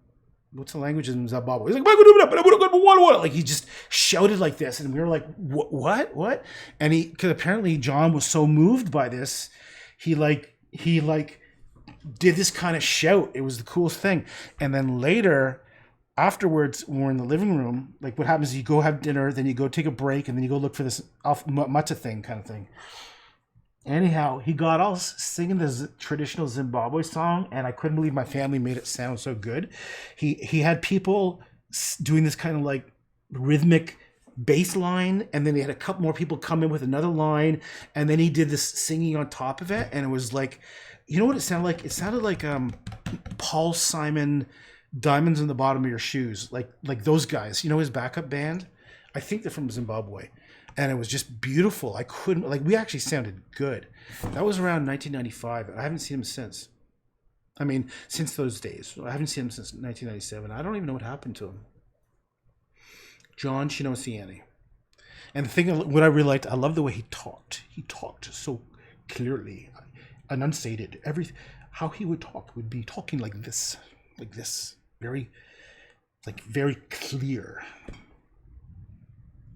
what's the language in Zimbabwe? He's like he just shouted like this, and we were like, what? And because apparently John was so moved by this, he did this kind of shout. It was the coolest thing. And then later, afterwards, when we're in the living room, like what happens is you go have dinner, then you go take a break, and then you go look for this matcha thing kind of thing. Anyhow, he got us singing the traditional Zimbabwe song, and I couldn't believe my family made it sound so good. He had people doing this kind of like rhythmic bass line, and then he had a couple more people come in with another line, and then he did this singing on top of it, and it was like, you know what it sounded like? It sounded like Paul Simon, Diamonds in the Bottom of Your Shoes, like those guys. His backup band? I think they're from Zimbabwe. And it was just beautiful. I couldn't, we actually sounded good. That was around 1995. I haven't seen him since. I mean, since those days. I haven't seen him since 1997. I don't even know what happened to him. John Shinosiani. And the thing, what I really liked, I love the way he talked. He talked so clearly, enunciated. How he would talk would be talking like this, very clear.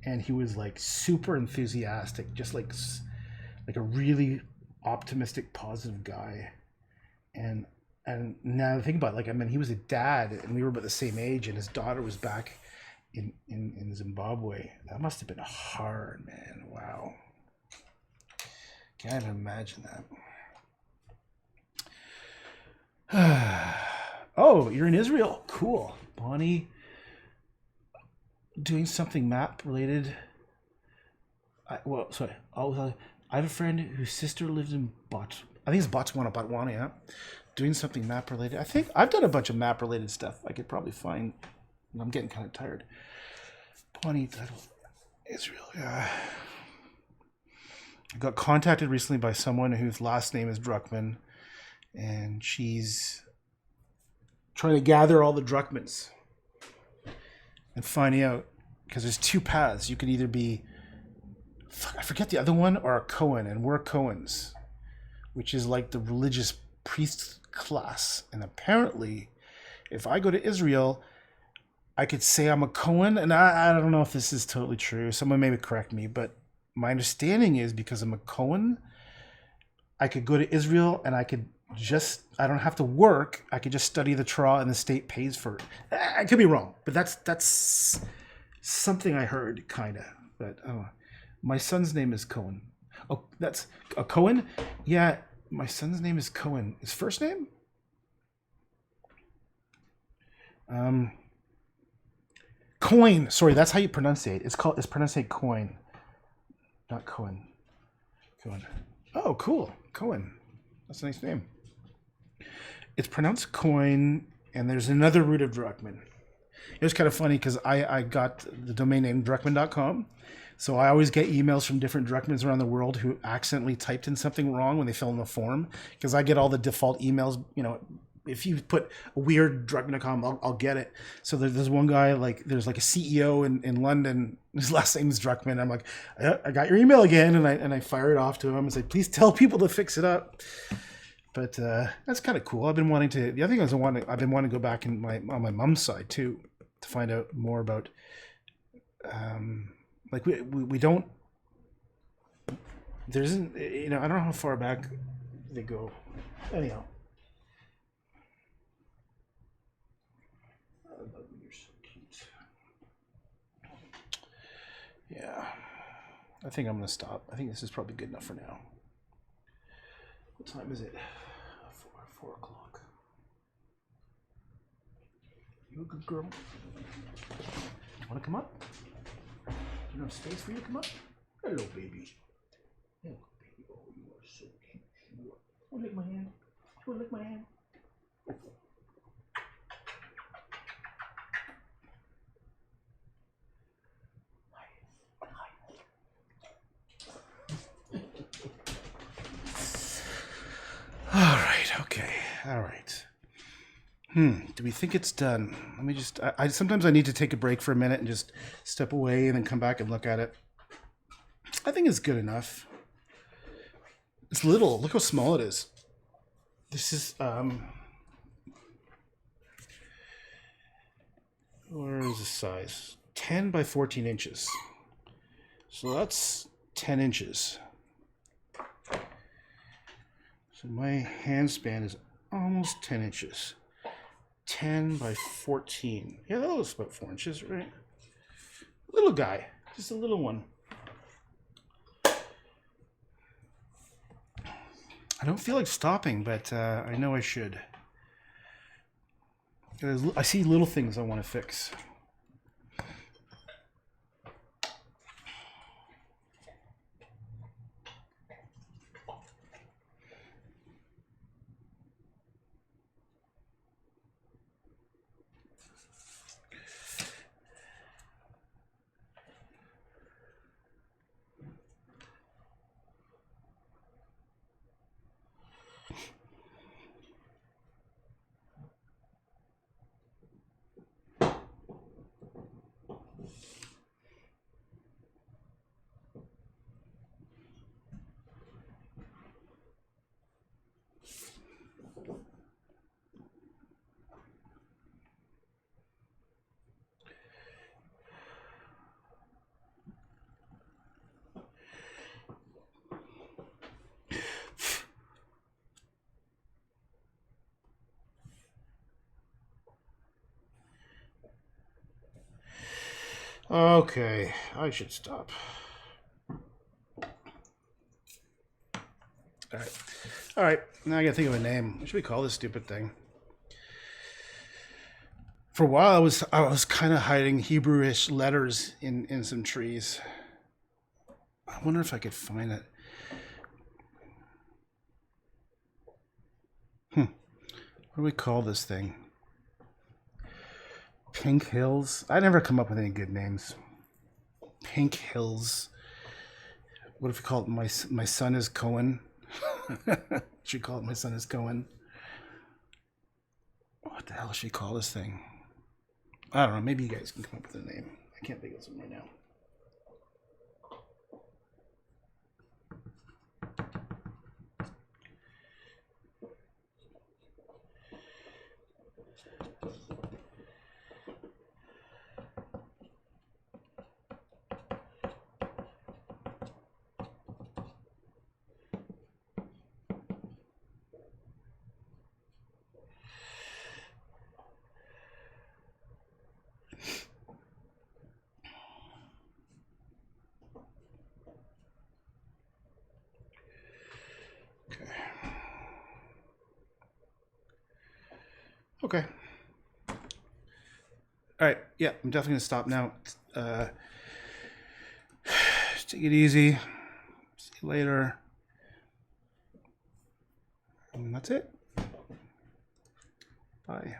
And he was super enthusiastic, just like a really optimistic, positive guy. And now I think about he was a dad, and we were about the same age, and his daughter was back in Zimbabwe. That must have been hard, man. Wow, can't even imagine that. Oh, you're in Israel. Cool, Bonnie. Doing something map related. I have a friend whose sister lives in I think it's Botswana, yeah. Doing something map related. I think I've done a bunch of map related stuff. I could probably find. I'm getting kind of tired. Bonnie title, Israel. Yeah. I got contacted recently by someone whose last name is Druckmann, and she's trying to gather all the Druckmanns and finding out, because there's two paths. You could either be, I forget the other one, or a Cohen, and we're Cohens, which is like the religious priest class. And apparently, if I go to Israel, I could say I'm a Cohen, and I don't know if this is totally true. Someone maybe correct me, but my understanding is because I'm a Cohen, I could go to Israel and I don't have to work. I could just study the Torah and the state pays for it. I could be wrong, but that's something I heard, kind of. But my son's name is Cohen. Oh, that's a Cohen? Yeah, my son's name is Cohen. His first name? Coin. Sorry, that's how you pronounce it. It's pronounced Coin, not Cohen. Cohen. Oh, cool. Cohen. That's a nice name. It's pronounced Coin, and there's another root of Druckmann. It was kind of funny because I got the domain name Druckmann.com. So I always get emails from different Druckmanns around the world who accidentally typed in something wrong when they fill in the form, because I get all the default emails. If you put a weird Druckmann.com, I'll get it. So there's one guy, there's a CEO in London. His last name is Druckmann. I'm like, I got your email again, and I fire it off to him and say, please tell people to fix it up. But that's kind of cool. I've been wanting to. The other thing I've been wanting to go back on my mom's side too, to find out more about. We don't. There isn't. I don't know how far back they go. Anyhow. You're so cute. Yeah. I think I'm gonna stop. I think this is probably good enough for now. What time is it? 4 o'clock. You a good girl? You want to come up? You know space for you to come up? Hello, baby. Hello, baby. Oh, you are so cute. You want to lick my hand? You want to lick my hand? Okay. All right. Do we think it's done? Let me just. I sometimes I need to take a break for a minute and just step away and then come back and look at it. I think it's good enough. It's little. Look how small it is. This is where is the size? 10 by 14 inches. So that's 10 inches. So my hand span is almost 10 inches. 10 by 14. Yeah, that was about 4 inches, right? Little guy. Just a little one. I don't feel like stopping, but I know I should. I see little things I want to fix. Okay, I should stop. All right. Now I gotta think of a name. What should we call this stupid thing? For a while, I was kind of hiding Hebrewish letters in some trees. I wonder if I could find it. What do we call this thing? Pink Hills. I never come up with any good names. Pink Hills. What if we call it my Son Is Cohen? Should we call it My Son Is Cohen? What the hell should we call this thing? I don't know. Maybe you guys can come up with a name. I can't think of something right now. Okay. All right. Yeah, I'm definitely gonna stop now. Take it easy. See you later. And that's it. Bye.